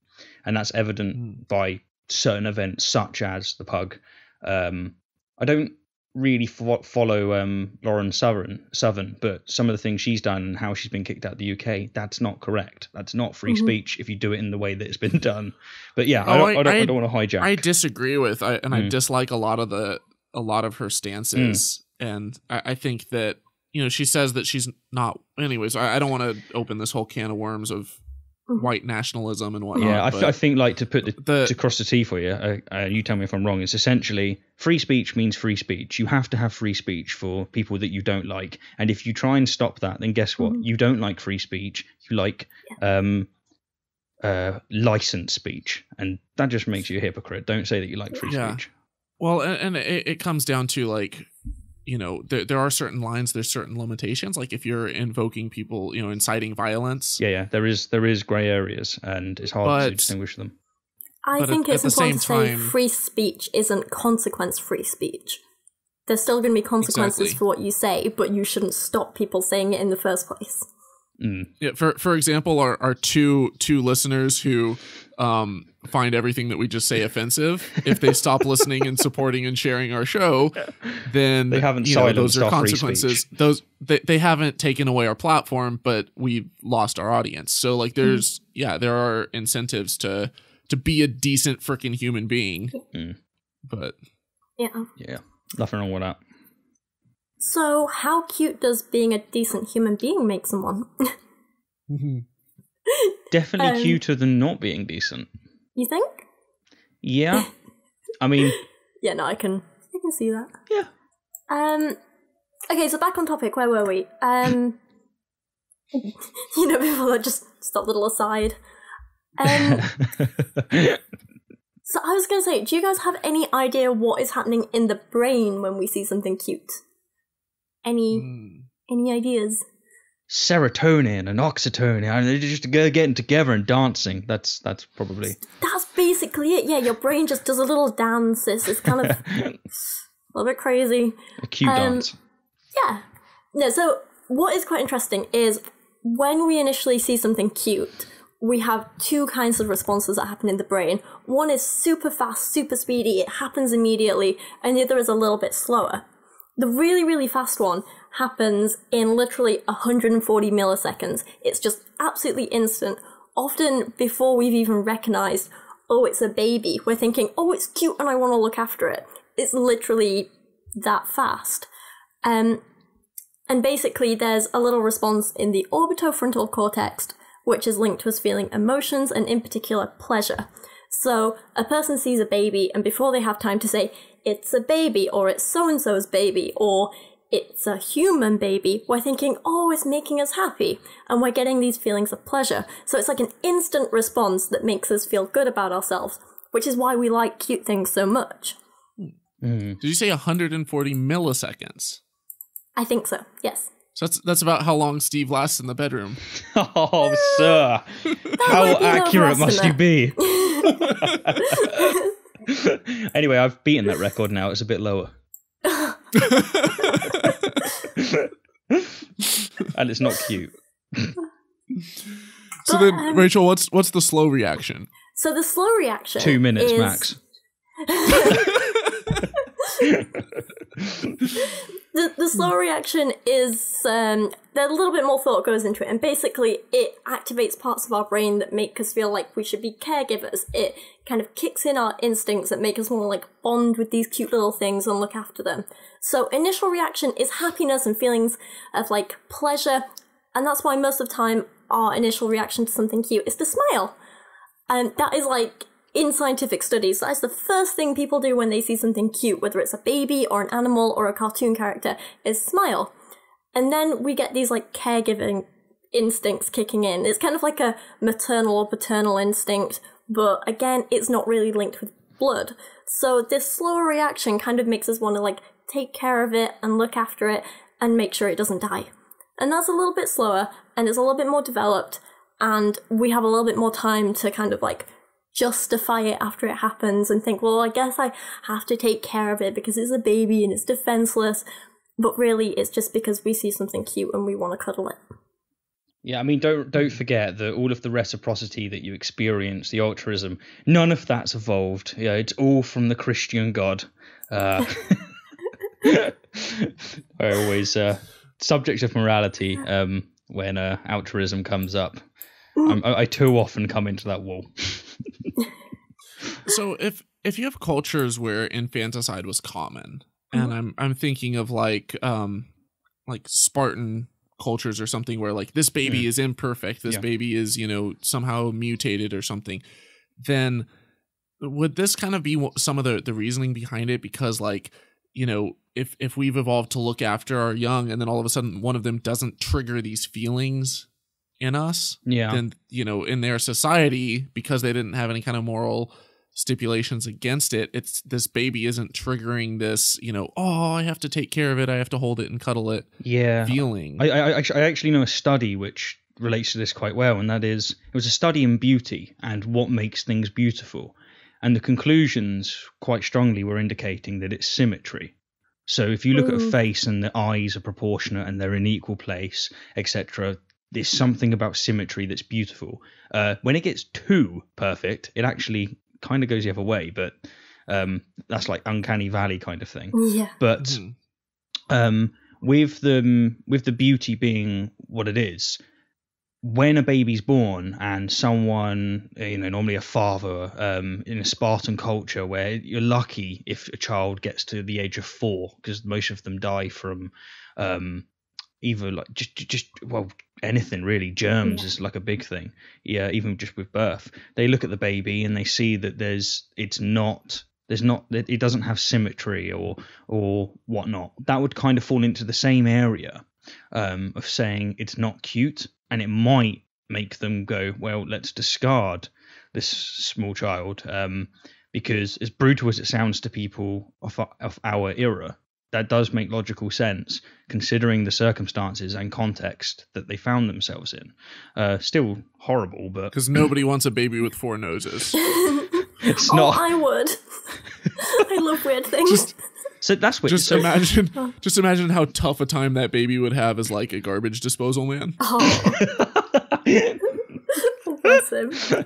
and that's evident by certain events such as the pug. I don't really follow Lauren Southern, but some of the things she's done and how she's been kicked out of the UK, that's not correct. That's not free speech if you do it in the way that it's been done. But yeah, I don't want to hijack. I disagree with, I dislike a lot of her stances, and I think that, you know, she says that she's not. Anyways, I don't want to open this whole can of worms of white nationalism and whatnot. Yeah, I think, like, to put to cross the T for you, you tell me if I'm wrong, it's essentially free speech means free speech. You have to have free speech for people that you don't like, and if you try and stop that, then guess what? You don't like free speech. You like licensed speech, and that just makes you a hypocrite. Don't say that you like free speech. Well, and it comes down to like, you know, there are certain lines, there's certain limitations. Like if you're invoking people, you know, inciting violence. Yeah, there is grey areas, and it's hard to distinguish them. I think it's important to say free speech isn't consequence-free speech. There's still going to be consequences for what you say, but you shouldn't stop people saying it in the first place. Yeah, for example, our two listeners who find everything that we just say offensive, if they stop listening and supporting and sharing our show, then they haven't silenced those are our free consequences. speech. Those they haven't taken away our platform, but we've lost our audience. So like there's there are incentives to be a decent freaking human being. But yeah, nothing wrong with that. So, how cute does being a decent human being make someone? Definitely cuter than not being decent. You think? Yeah. I mean... Yeah, no, I can see that. Yeah. Okay, so back on topic, where were we? You know, before that, just stop little aside. So I was going to say, do you guys have any idea what is happening in the brain when we see something cute? Any ideas? Serotonin and oxytocin, and they're just getting together and dancing. That's probably... That's basically it. Yeah, your brain just does a little dance. It's kind of a little bit crazy. A cute dance. Yeah. No, so what is quite interesting is when we initially see something cute, we have two kinds of responses that happen in the brain. One is super fast, super speedy, it happens immediately, and the other is a little bit slower. The really, really fast one happens in literally 140 milliseconds. It's just absolutely instant. Often before we've even recognized, oh, it's a baby, we're thinking, oh, it's cute and I want to look after it. It's literally that fast. And basically there's a little response in the orbitofrontal cortex, which is linked to us feeling emotions and in particular pleasure. So a person sees a baby and before they have time to say, it's a baby, or it's so-and-so's baby, or it's a human baby, we're thinking, oh, it's making us happy, and we're getting these feelings of pleasure. So it's like an instant response that makes us feel good about ourselves, which is why we like cute things so much. Did you say 140 milliseconds? I think so, yes. So that's about how long Steve lasts in the bedroom. Oh, sir. How accurate must you be? Anyway, I've beaten that record now. It's a bit lower. And it's not cute. So then, Rachel, what's the slow reaction? So the slow reaction 2 minutes max. The slow reaction is a little bit more thought goes into it, and basically it activates parts of our brain that make us feel like we should be caregivers. It kind of kicks in our instincts that make us want to like bond with these cute little things and look after them. So initial reaction is happiness and feelings of like pleasure, and that's why most of the time our initial reaction to something cute is to smile. And that is like in scientific studies, that's the first thing people do when they see something cute, whether it's a baby or an animal or a cartoon character, is smile. And then we get these like caregiving instincts kicking in. It's kind of like a maternal or paternal instinct, but again, it's not really linked with blood. So this slower reaction kind of makes us want to like take care of it and look after it and make sure it doesn't die. And that's a little bit slower and it's a little bit more developed, and we have a little bit more time to kind of like justify it after it happens and think, well, I guess I have to take care of it because it's a baby and it's defenseless. But really, it's just because we see something cute and we want to cuddle it. Yeah, I mean, don't forget that all of the reciprocity that you experience, the altruism, none of that's evolved. Yeah, it's all from the Christian God. I always subject of morality when altruism comes up. I too often come into that wall. So if you have cultures where infanticide was common, and I'm thinking of like Spartan cultures or something where like this baby is imperfect, this baby is, you know, somehow mutated or something, then would this kind of be some of the reasoning behind it? Because like, you know, if we've evolved to look after our young and then all of a sudden one of them doesn't trigger these feelings in us, Yeah. then, you know, in their society, because they didn't have any kind of moral stipulations against it, it's this baby isn't triggering this, you know, oh, I have to take care of it, I have to hold it and cuddle it feeling. I actually know a study which relates to this quite well, and that is, it was a study in beauty and what makes things beautiful. And the conclusions quite strongly were indicating that it's symmetry. So if you look at a face and the eyes are proportionate and they're in equal place, etc., there's something about symmetry that's beautiful. When it gets too perfect, it actually kind of goes the other way, but that's like uncanny valley kind of thing. Yeah. But with the beauty being what it is, when a baby's born and someone, you know, normally a father, in a Spartan culture where you're lucky if a child gets to the age of 4, because most of them die from either like just well, anything really. Germs is like a big thing. Yeah, even just with birth, they look at the baby and they see that it doesn't have symmetry or whatnot. That would kind of fall into the same area of saying it's not cute, and it might make them go, well, let's discard this small child, because as brutal as it sounds to people of our era, that does make logical sense considering the circumstances and context that they found themselves in. Still horrible, but because nobody wants a baby with 4 noses. It's not. I would. I love weird things. So that's what. Just imagine how tough a time that baby would have as like a garbage disposal man. Oh. Bless him. So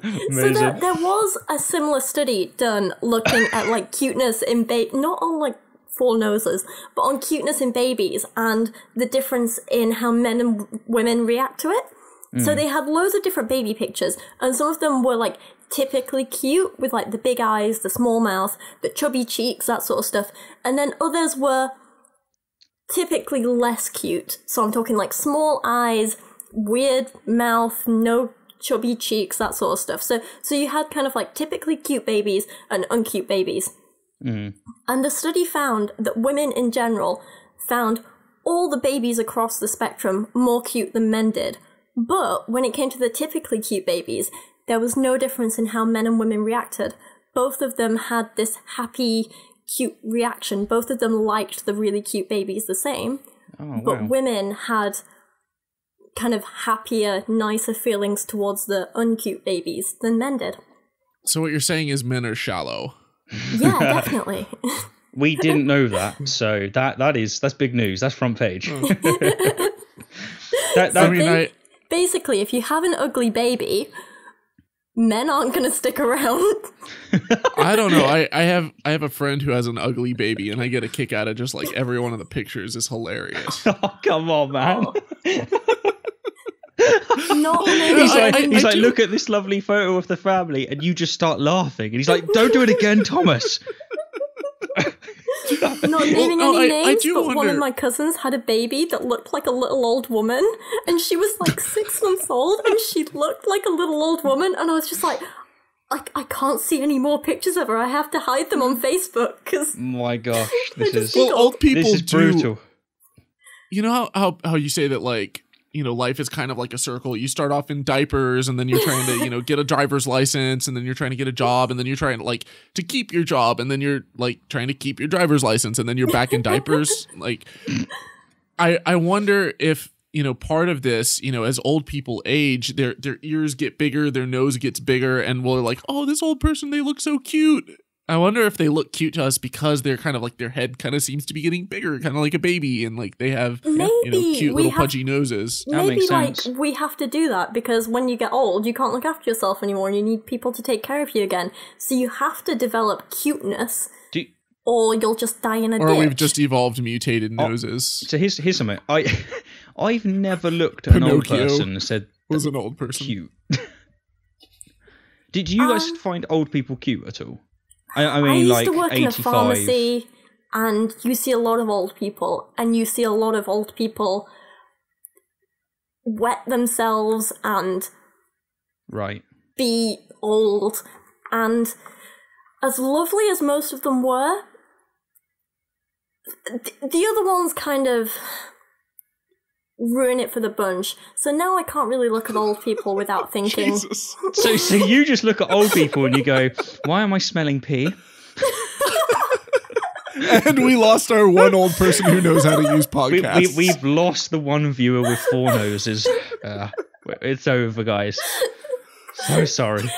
there was a similar study done looking at like cuteness in not on like 4 noses, but on cuteness in babies and the difference in how men and women react to it. So they had loads of different baby pictures, and some of them were like typically cute with like the big eyes, the small mouth, the chubby cheeks, that sort of stuff. And then others were typically less cute. So I'm talking like small eyes, weird mouth, no chubby cheeks, that sort of stuff. So you had kind of like typically cute babies and uncute babies. And the study found that women in general found all the babies across the spectrum more cute than men did. But when it came to the typically cute babies, there was no difference in how men and women reacted. Both of them had this happy, cute reaction. Both of them liked the really cute babies the same. But women had kind of happier, nicer feelings towards the uncute babies than men did. So what you're saying is men are shallow. Yeah, definitely. We didn't know that, so that's big news. That's front page. Basically, if you have an ugly baby, men aren't going to stick around. I don't know. I have a friend who has an ugly baby, and I get a kick out of just like every one of the pictures is hilarious. Oh, come on, man. He's like, look at this lovely photo of the family, and you just start laughing. And he's like, don't do it again, Thomas. Not naming any names, but wonder... one of my cousins had a baby that looked like a little old woman, and she was like 6 months old, and she looked like a little old woman, and I was just like, I can't see any more pictures of her. I have to hide them on Facebook because. My gosh, this is old people. This is brutal. You know how you say that, like, you know, life is kind of like a circle. You start off in diapers, and then you're trying to, you know, get a driver's license, and then you're trying to get a job, and then you're trying like to keep your job, and then you're like trying to keep your driver's license, and then you're back in diapers. Like, I wonder if, you know, part of this, you know, as old people age, their ears get bigger, their nose gets bigger, and we're like, oh, this old person, they look so cute. I wonder if they look cute to us because they're kind of like their head kind of seems to be getting bigger, kind of like a baby, and like they have, you know, cute little pudgy noses. That makes sense. Like we have to do that because when you get old, you can't look after yourself anymore, and you need people to take care of you again. So you have to develop cuteness, or you'll just die in a ditch. Or we've just evolved mutated noses. So here's something. I've never looked at an old person and said was an old person cute. Did you guys find old people cute at all? I mean, I used like to work 85. in a pharmacy, and you see a lot of old people, and you see a lot of old people wet themselves and be old. And as lovely as most of them were, the other ones kind of ruin it for the bunch. So now I can't really look at old people without thinking. So you just look at old people and you go, why am I smelling pee? And we lost our one old person who knows how to use podcasts. We've lost the one viewer with 4 noses. It's over, guys. So sorry.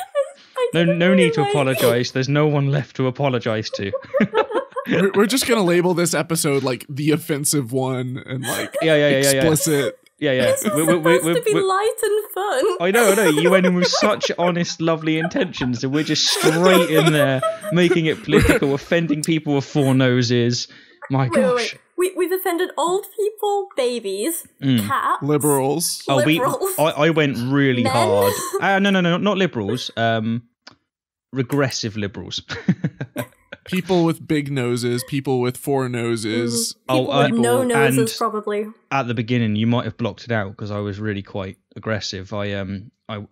No need to apologize. There's no one left to apologize to. We're just gonna label this episode like the offensive one and like explicit. Yeah. This was supposed to be light and fun. I know. You went in with such honest, lovely intentions, and we're just straight in there, making it political, offending people with 4 noses. My gosh. Wait. We've offended old people, babies, cats, liberals. I went really hard. No, not liberals. Regressive liberals. People with big noses, people with 4 noses. People with no noses, probably. At the beginning, you might have blocked it out because I was really quite aggressive. I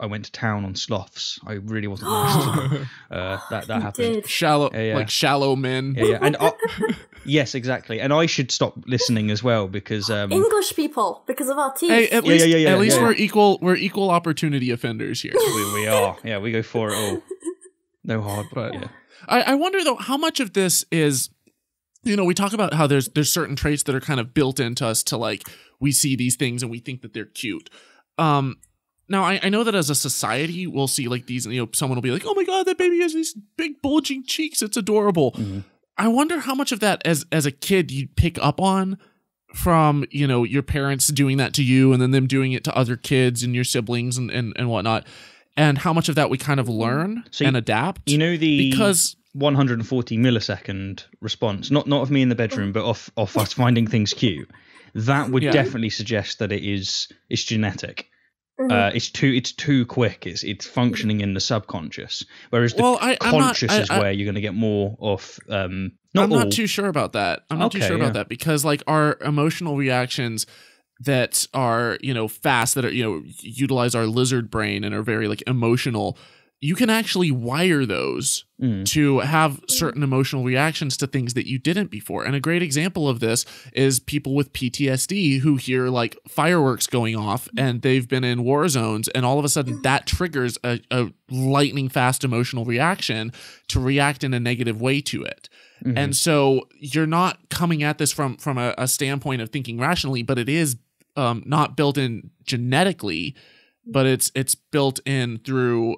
went to town on sloths. I really wasn't nice to that happened. Did. Like shallow men. Yeah. And yes, exactly. And I should stop listening as well because English people, because of our teeth. Hey, at least we're equal opportunity offenders here. we are. Yeah, we go for it all. No hard, but yeah. I wonder though how much of this is, we talk about how there's certain traits that are kind of built into us to like we see these things and we think that they're cute. Now I know that as a society we'll see like these, someone will be like, oh my god, that baby has these big bulging cheeks, it's adorable. Mm-hmm. I wonder how much of that as a kid you'd pick up on from your parents doing that to you and then them doing it to other kids and your siblings and whatnot. And how much of that we kind of learn and adapt. Because 140 millisecond response, not of me in the bedroom, but of us finding things cute. That would definitely suggest that it's genetic. Mm-hmm. It's too quick. It's functioning in the subconscious, whereas the conscious is where you're going to get more of. I'm not too sure about that. I'm not too sure about that because like our emotional reactions that are fast, that are utilize our lizard brain and are very like emotional, you can actually wire those to have certain emotional reactions to things that you didn't before. And a great example of this is people with PTSD who hear like fireworks going off and they've been in war zones, and all of a sudden that triggers a lightning fast emotional reaction to react in a negative way to it. Mm-hmm. And so you're not coming at this from a standpoint of thinking rationally, but it is not built in genetically, but it's built in through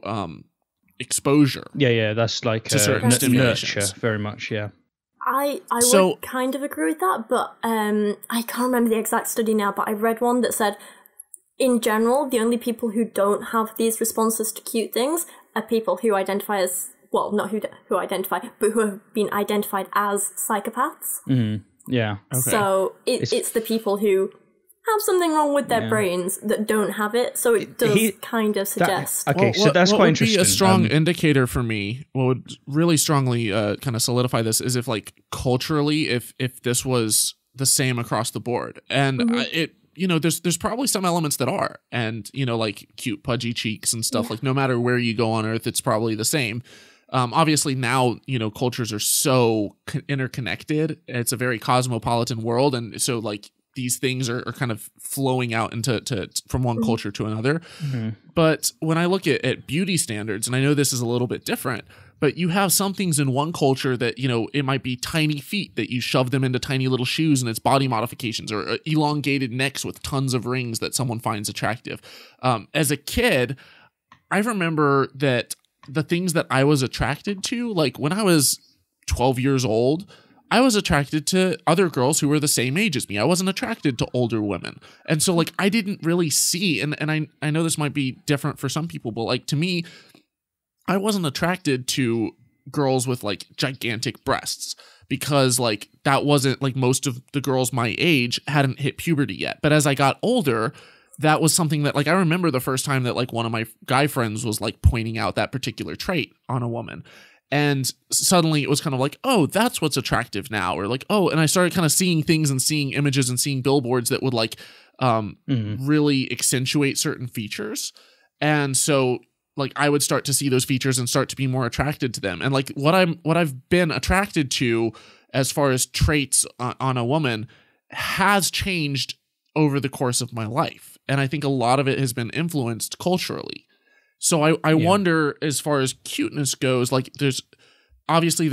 exposure. Yeah, that's like to certain nurture, very much. Yeah, I would kind of agree with that, but I can't remember the exact study now. But I read one that said, in general, the only people who don't have these responses to cute things are people who identify as not who identify, but who have been identified as psychopaths. Mm-hmm. Yeah. Okay. So it's the people who have something wrong with their brains that don't have it, so it does kind of suggest. So that's quite interesting. Be a strong indicator for me. What would really strongly kind of solidify this is if, like, culturally, if this was the same across the board, and there's probably some elements that are, and like cute pudgy cheeks and stuff. Like no matter where you go on Earth, it's probably the same. Obviously now cultures are so interconnected. It's a very cosmopolitan world, and so like these things are kind of flowing out into from one culture to another. Mm-hmm. But when I look at beauty standards, and I know this is a little bit different, but you have some things in one culture that, it might be tiny feet that you shove them into tiny little shoes and it's body modifications, or elongated necks with tons of rings that someone finds attractive. As a kid, I remember that the things that I was attracted to, like when I was 12 years old, I was attracted to other girls who were the same age as me. I wasn't attracted to older women. And so like I didn't really see, and I know this might be different for some people, but like to me, I wasn't attracted to girls with like gigantic breasts because like that wasn't like most of the girls my age hadn't hit puberty yet. But as I got older, that was something that like I remember the first time that like one of my guy friends was like pointing out that particular trait on a woman. And suddenly it was kind of like, oh, that's what's attractive now. Or like, oh, and I started kind of seeing things and seeing images and seeing billboards that would like really accentuate certain features. And so like I would start to see those features and start to be more attracted to them. And like what I've been attracted to as far as traits on a woman has changed over the course of my life. And I think a lot of it has been influenced culturally. So I wonder, as far as cuteness goes, like there's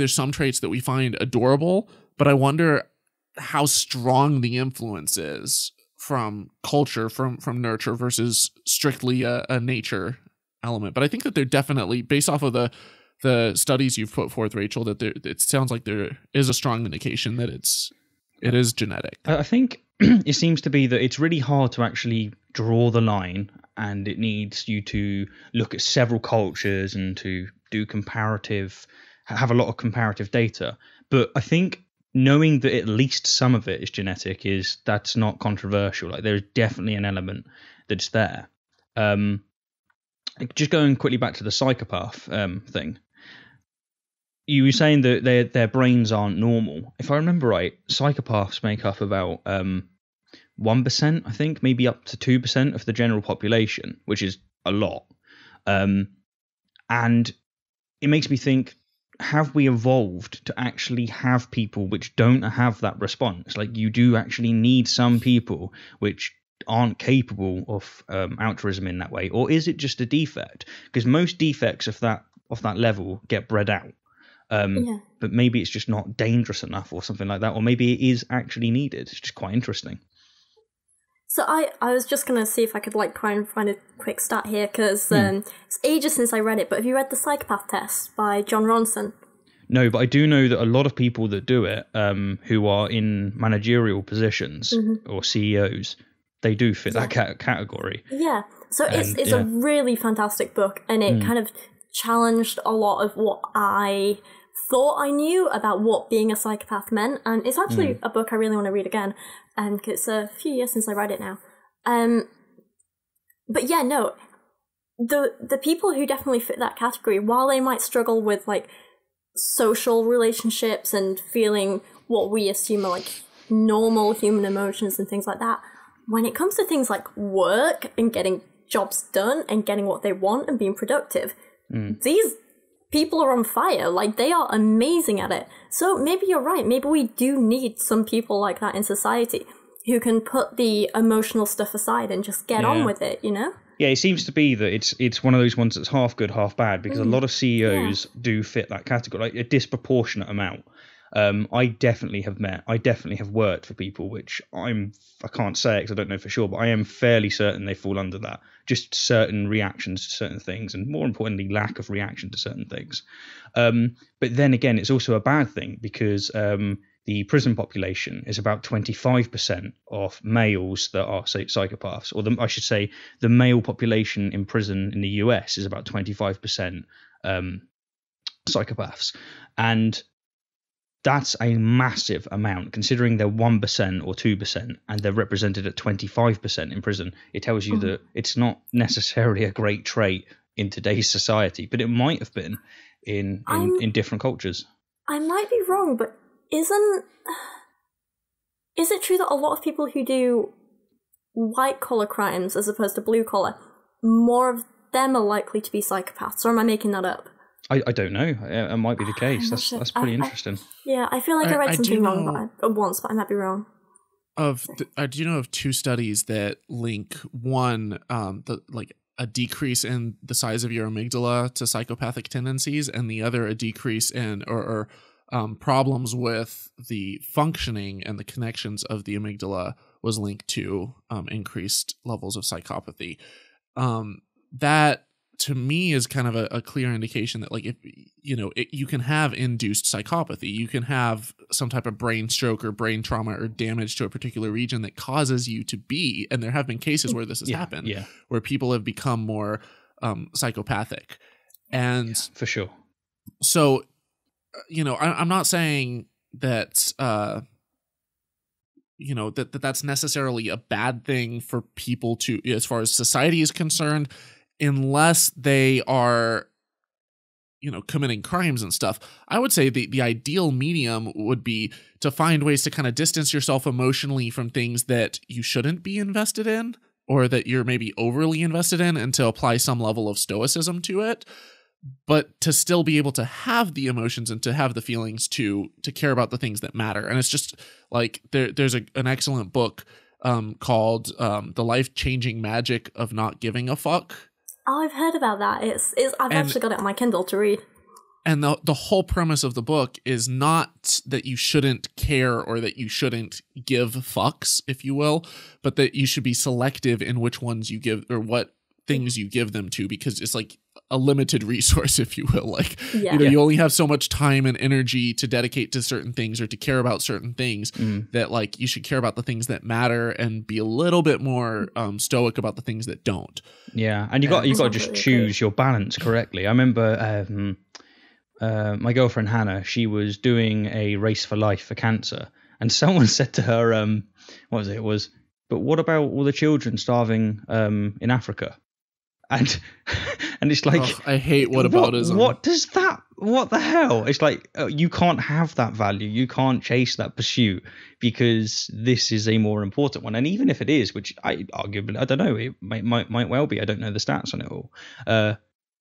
some traits that we find adorable, but I wonder how strong the influence is from culture, from nurture versus strictly a nature element. But I think that they're definitely, based off of the studies you've put forth, Rachel, that it sounds like there is a strong indication that it is genetic. I think it seems to be that it's really hard to actually draw the line, and it needs you to look at several cultures and to do have a lot of comparative data. But I think knowing that at least some of it is genetic that's not controversial. Like there's definitely an element that's there. Just going quickly back to the psychopath thing. You were saying that their brains aren't normal. If I remember right, psychopaths make up about 1%, I think, maybe up to 2% of the general population, which is a lot. And it makes me think, have we evolved to actually have people which don't have that response? Like you do actually need some people which aren't capable of altruism in that way, or is it just a defect? Because most defects of that level get bred out. But maybe it's just not dangerous enough or something like that, or maybe it is actually needed. It's just quite interesting. So I was just going to see if I could try and find a quick stat here, because it's ages since I read it, but have you read The Psychopath Test by John Ronson? No, but I do know that a lot of people that do it, who are in managerial positions or CEOs, they do fit that category. Yeah, so it's a really fantastic book, and it kind of challenged a lot of what I thought I knew about what being a psychopath meant, and it's actually a book I really want to read again, because it's a few years since I read it now. But yeah, no, the people who definitely fit that category, while they might struggle with social relationships and feeling what we assume are normal human emotions and things like that, when it comes to things like work and getting jobs done and getting what they want and being productive, these people are on fire. They are amazing at it. So maybe you're right. Maybe we do need some people like that in society who can put the emotional stuff aside and just get on with it, Yeah, it seems to be that it's one of those ones that's half good, half bad, because a lot of CEOs do fit that category, a disproportionate amount. I definitely have worked for people which I can't say it because I don't know for sure, but I am fairly certain they fall under that. Just certain reactions to certain things, and more importantly, lack of reaction to certain things. But then again, it's also a bad thing, because the prison population is about 25% of males that are psychopaths, or I should say the male population in prison in the US is about 25% psychopaths. And that's a massive amount, considering they're 1% or 2%, and they're represented at 25% in prison. It tells you that it's not necessarily a great trait in today's society, but it might have been in different cultures. I might be wrong, but is it true that a lot of people who do white collar crimes as opposed to blue collar, more of them are likely to be psychopaths, or am I making that up? I don't know. It might be the case. That's pretty interesting. I feel like I read something wrong once, but I might be wrong. Do you know of two studies that link one, a decrease in the size of your amygdala to psychopathic tendencies, and the other a decrease in or problems with the functioning and the connections of the amygdala was linked to increased levels of psychopathy. That to me is kind of a clear indication that if you can have induced psychopathy, you can have some type of brain stroke or brain trauma or damage to a particular region that causes you to be, and there have been cases where this has happened, where people have become more psychopathic. And for sure. So, I'm not saying that, that's necessarily a bad thing for people to, as far as society is concerned, unless they are, committing crimes and stuff. I would say the ideal medium would be to find ways to kind of distance yourself emotionally from things that you shouldn't be invested in, or that you're maybe overly invested in, and to apply some level of stoicism to it, but to still be able to have the emotions and to have the feelings to care about the things that matter. And it's just there's an excellent book called The Life-Changing Magic of Not Giving a Fuck. Oh, I've heard about that. I've actually got it on my Kindle to read. And the whole premise of the book is not that you shouldn't care or that you shouldn't give fucks, if you will, but that you should be selective in which ones you give or what things you give them to, because it's like a limited resource, if you will. Like, you only have so much time and energy to dedicate to certain things or to care about certain things, that like you should care about the things that matter and be a little bit more stoic about the things that don't. Yeah, and you got to just choose your balance correctly. I remember my girlfriend Hannah, she was doing a race for life for cancer, and someone said to her, but what about all the children starving in Africa? And it's like, I hate whataboutism. What the hell? It's like, you can't have that value. You can't chase that pursuit because this is a more important one. And even if it is, which I don't know, it might well be. I don't know the stats on it all.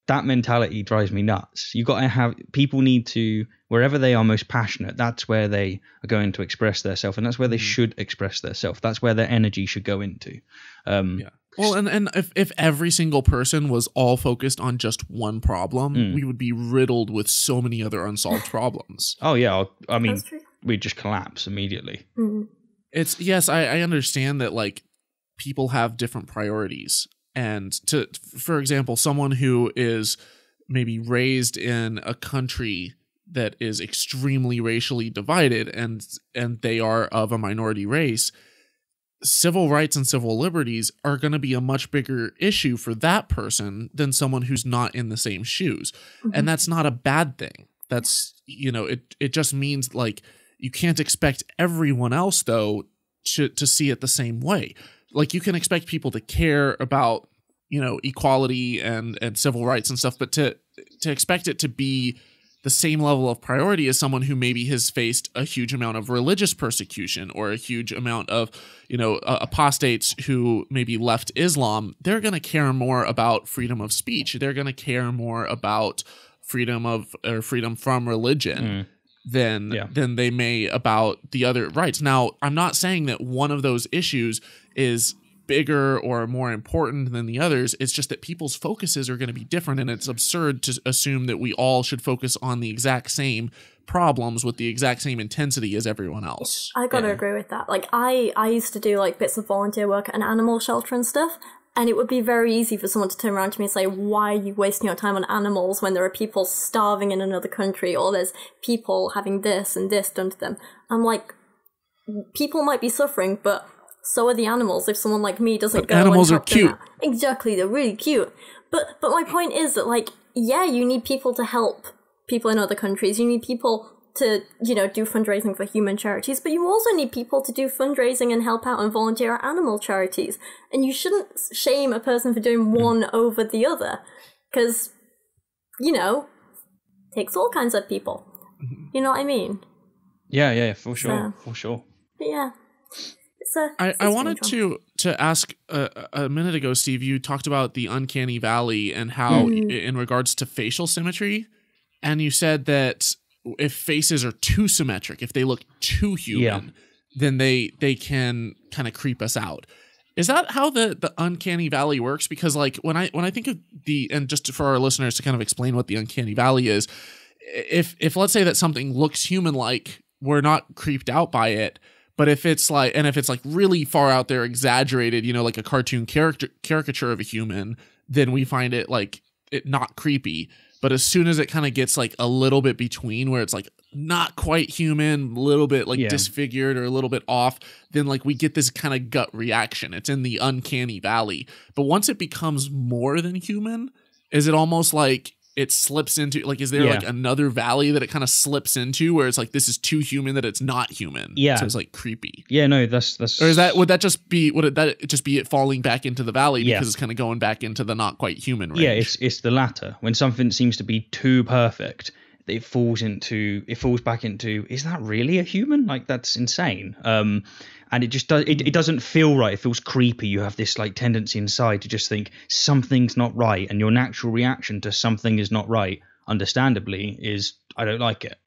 That mentality drives me nuts. You got to have, people need to, wherever they are most passionate, that's where they are going to express their self, and that's where they should express their self. That's where their energy should go into. Well, and if every single person was all focused on just one problem, we would be riddled with so many other unsolved problems. Oh yeah, I mean, we'd just collapse immediately. It's I understand that like people have different priorities. And for example, someone who is maybe raised in a country that is extremely racially divided and they are of a minority race, civil rights and civil liberties are going to be a much bigger issue for that person than someone who's not in the same shoes. And that's not a bad thing. That's, it just means like you can't expect everyone else though to see it the same way. Like you can expect people to care about, equality and civil rights and stuff, but to expect it to be the same level of priority as someone who maybe has faced a huge amount of religious persecution or a huge amount of, apostates who maybe left Islam, they're going to care more about freedom of speech. They're going to care more about freedom from religion. Than they may about the other rights. Now, I'm not saying that one of those issues is bigger or more important than the others. It's just that people's focuses are going to be different, and it's absurd to assume that we all should focus on the exact same problems with the exact same intensity as everyone else. I gotta agree with that. Like, I used to do like bits of volunteer work at an animal shelter and stuff, and it would be very easy for someone to turn around to me and say, why are you wasting your time on animals when there are people starving in another country, or there's people having this and this done to them? I'm like, people might be suffering, but so are the animals if someone like me doesn't go animals and are cute. Exactly, they're really cute. But my point is that, like, yeah, you need people to help people in other countries. You need people to, do fundraising for human charities, but you also need people to do fundraising and help out and volunteer at animal charities. And you shouldn't shame a person for doing one over the other, because, takes all kinds of people. You know what I mean? Yeah, for sure, for sure. But yeah. I wanted to ask a minute ago, Steve, you talked about the uncanny valley and how in regards to facial symmetry, and you said that if faces are too symmetric, if they look too human, then they can kind of creep us out. Is that how the uncanny valley works? Because like when I think of and just for our listeners to kind of explain what the uncanny valley is, if let's say that something looks human-like, we're not creeped out by it. But if it's like really far out there, exaggerated, like a cartoon caricature of a human, then we find it like it not creepy. But as soon as it kind of gets like a little bit between where it's like not quite human, a little bit like disfigured or a little bit off, then like we get this kind of gut reaction. It's in the uncanny valley. But once it becomes more than human, is it almost like it slips into, like, is there like another valley that it kind of slips into where it's like this is too human that it's not human? Yeah, so it's like creepy. Yeah, no, that's. Or would that just be it falling back into the valley because it's kind of going back into the not quite human range? Yeah, it's the latter. When something seems to be too perfect, it falls back into, is that really a human? Like, that's insane. And it just does. It doesn't feel right. It feels creepy. You have this like tendency inside to just think something's not right, and your natural reaction to something is not right, understandably, is I don't like it.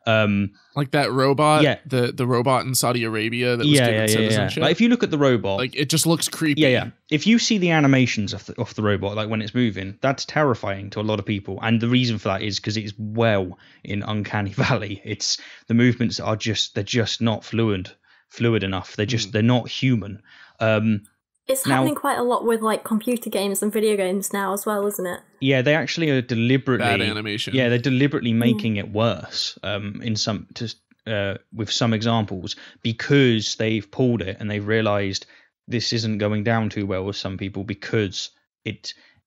Like that robot, yeah, the robot in Saudi Arabia that was given citizenship. Like if you look at the robot, like it just looks creepy. Yeah. If you see the animations of the robot, like when it's moving, that's terrifying to a lot of people. And the reason for that is because it's well in Uncanny Valley. It's the movements are they're just not fluid enough. They're not human. It's happening quite a lot with like computer games and video games now as well, isn't it? Yeah, they actually are deliberately bad animation. Yeah, they're deliberately making it worse with some examples because they've pulled it and they've realised this isn't going down too well with some people because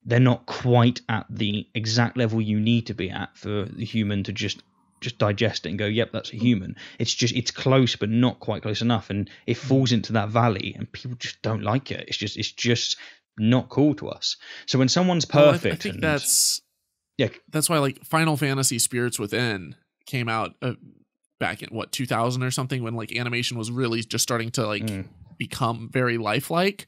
they're not quite at the exact level you need to be at for the human to just digest it and go, yep, that's a human. It's close but not quite close enough, and it falls into that valley and people just don't like it. It's just not cool to us. So when someone's perfect, I think that's why like Final Fantasy Spirits Within came out back in 2000 or something, when like animation was really just starting to like become very lifelike.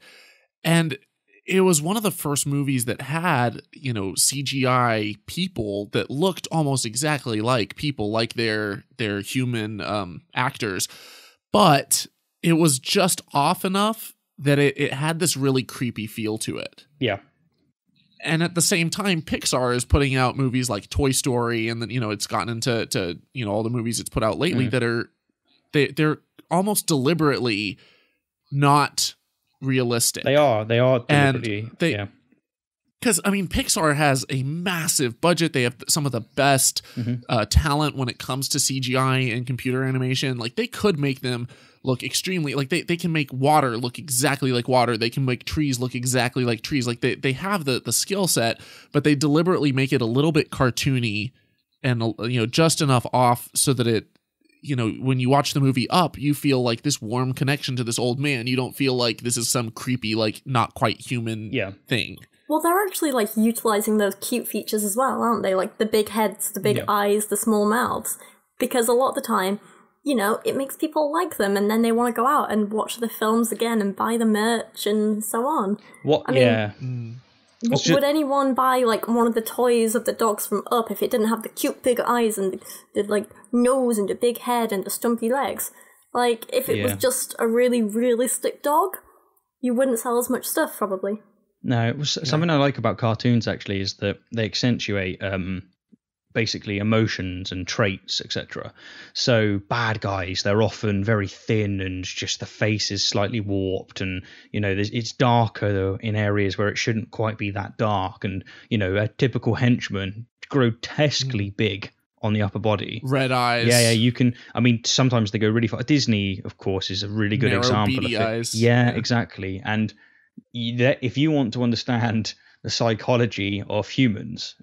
And it was one of the first movies that had, CGI people that looked almost exactly like people, like their human actors. But it was just off enough that it had this really creepy feel to it. Yeah. And at the same time, Pixar is putting out movies like Toy Story, and then, it's gotten into all the movies it's put out lately that are, they're almost deliberately not realistic. They are deliberately, because Pixar has a massive budget. They have some of the best talent when it comes to CGI and computer animation. Like they could make them look extremely like they can make water look exactly like water. They can make trees look exactly like trees. Like they have the skill set, but they deliberately make it a little bit cartoony and just enough off so that it, when you watch the movie Up, you feel like this warm connection to this old man. You don't feel like this is some creepy, like not quite human thing. Well, they're actually like utilizing those cute features as well, aren't they? Like the big heads, the big eyes, the small mouths. Because a lot of the time, it makes people like them, and then they want to go out and watch the films again and buy the merch and so on. Would anyone buy like one of the toys of the dogs from Up if it didn't have the cute big eyes and the like nose and the big head and the stumpy legs? Like if it was just a really realistic dog, you wouldn't sell as much stuff probably. No, it was something I like about cartoons actually is that they accentuate basically emotions and traits, etc. So bad guys, they're often very thin and just the face is slightly warped, and it's darker in areas where it shouldn't quite be that dark, and a typical henchman grotesquely big on the upper body, red eyes. Yeah, you can. Sometimes they go really far. Disney, of course, is a really good example beady of it. Eyes. Yeah, exactly. And if you want to understand the psychology of humans,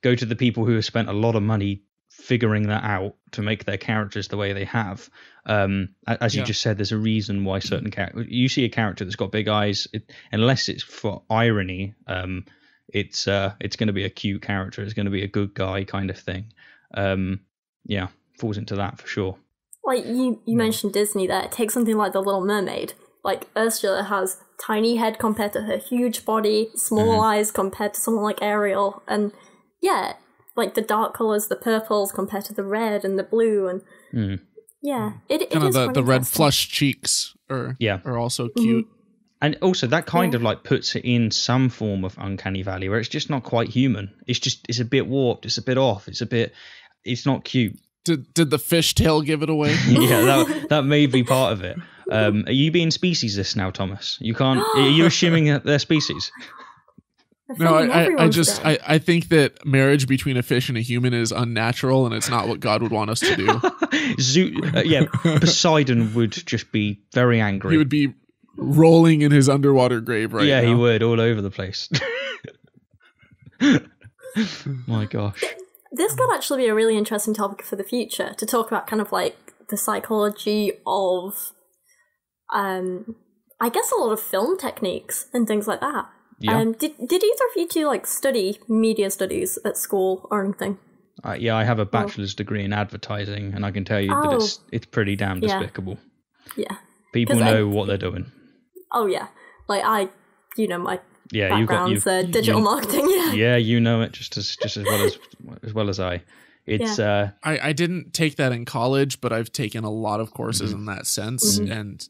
go to the people who have spent a lot of money figuring that out to make their characters the way they have. As you just said, there's a reason why certain characters, you see a character that's got big eyes, unless it's for irony, it's going to be a cute character. It's going to be a good guy kind of thing. Falls into that for sure. Like you mentioned Disney there. Take something like The Little Mermaid. Like Ursula has tiny head compared to her huge body, small eyes compared to someone like Ariel, and like the dark colors, the purples compared to the red and the blue, and it kind is of the red flush cheeks are also cute. And also that kind of like puts it in some form of Uncanny Valley where it's just not quite human. It's a bit warped. It's a bit off. It's not cute. Did the fishtail give it away? Yeah, that may be part of it. Are you being speciesist now, Thomas? You can't. Are you assuming that they're species? No, I think that marriage between a fish and a human is unnatural, and it's not what God would want us to do. Poseidon would just be very angry. He would be rolling in his underwater grave right now. Yeah, he would, all over the place. My gosh. This could actually be a really interesting topic for the future, to talk about kind of like the psychology of, I guess, a lot of film techniques and things like that. Yeah. Did either of you two like study media studies at school or anything? I have a bachelor's degree in advertising, and I can tell you that it's pretty damn despicable. Yeah. People know what they're doing. Oh yeah, like my Yeah, background's digital marketing. Yeah. Yeah, you know it just as well as I. It's I didn't take that in college, but I've taken a lot of courses in that sense, and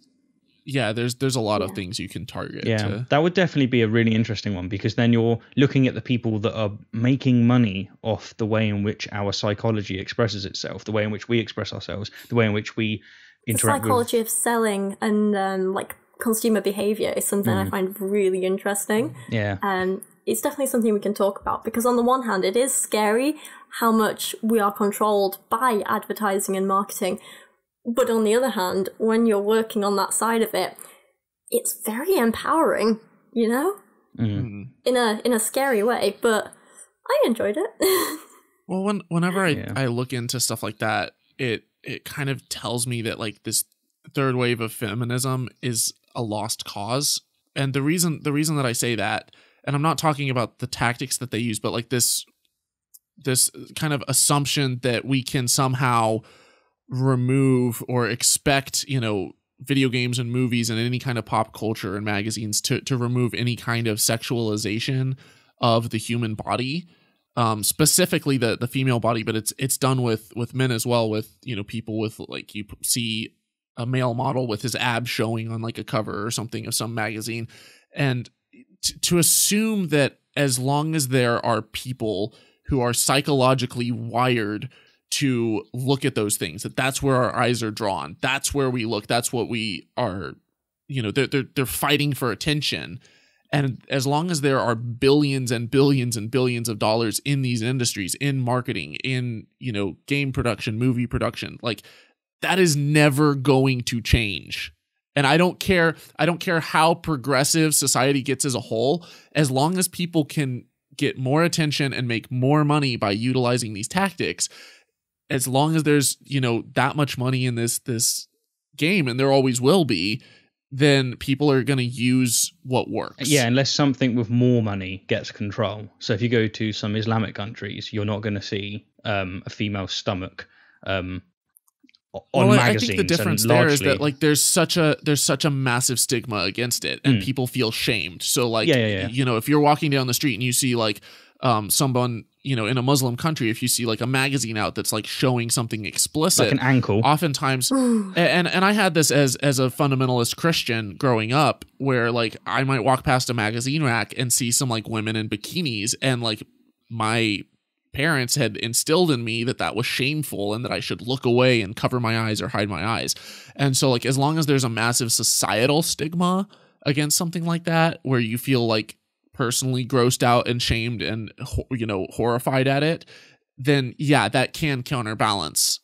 yeah, there's a lot of things you can target. Yeah, that would definitely be a really interesting one, because then you're looking at the people that are making money off the way in which our psychology expresses itself, the way in which we express ourselves, the way in which we interact. The psychology of selling and like consumer behavior is something I find really interesting. Yeah. It's definitely something we can talk about, because on the one hand, it is scary how much we are controlled by advertising and marketing. But on the other hand, when you're working on that side of it, it's very empowering, you know? In a scary way, but I enjoyed it. Well, whenever I look into stuff like that, it kind of tells me that like this third wave of feminism is a lost cause. And the reason that I say that, and I'm not talking about the tactics that they use, but like this kind of assumption that we can somehow remove or expect, you know, video games and movies and any kind of pop culture and magazines to remove any kind of sexualization of the human body, specifically the female body, but it's done with men as well, with, you know, people with, like, you see a male model with his abs showing on like a cover or something of some magazine, and to assume that as long as there are people who are psychologically wired to look at those things, that's where our eyes are drawn, that's where we look, that's what we are, you know, they're fighting for attention. And as long as there are billions and billions and billions of dollars in these industries, in marketing, in, you know, game production, movie production, like, that is never going to change. And I don't care how progressive society gets as a whole, as long as people can get more attention and make more money by utilizing these tactics, as long as there's, you know, that much money in this game, and there always will be, then people are going to use what works. Yeah, unless something with more money gets control. So if you go to some Islamic countries, you're not going to see a female stomach on magazines. I think the difference there is that like there's such a massive stigma against it, and people feel shamed. So like, you know, if you're walking down the street and you see like someone, you know, in a Muslim country, if you see like a magazine out that's like showing something explicit, like an ankle, oftentimes, and I had this as a fundamentalist Christian growing up, where like I might walk past a magazine rack and see some like women in bikinis, and like my parents had instilled in me that was shameful and that I should look away and cover my eyes or hide my eyes. And so like, as long as there's a massive societal stigma against something like that, where you feel like personally grossed out and shamed and, you know, horrified at it, then yeah, that can counterbalance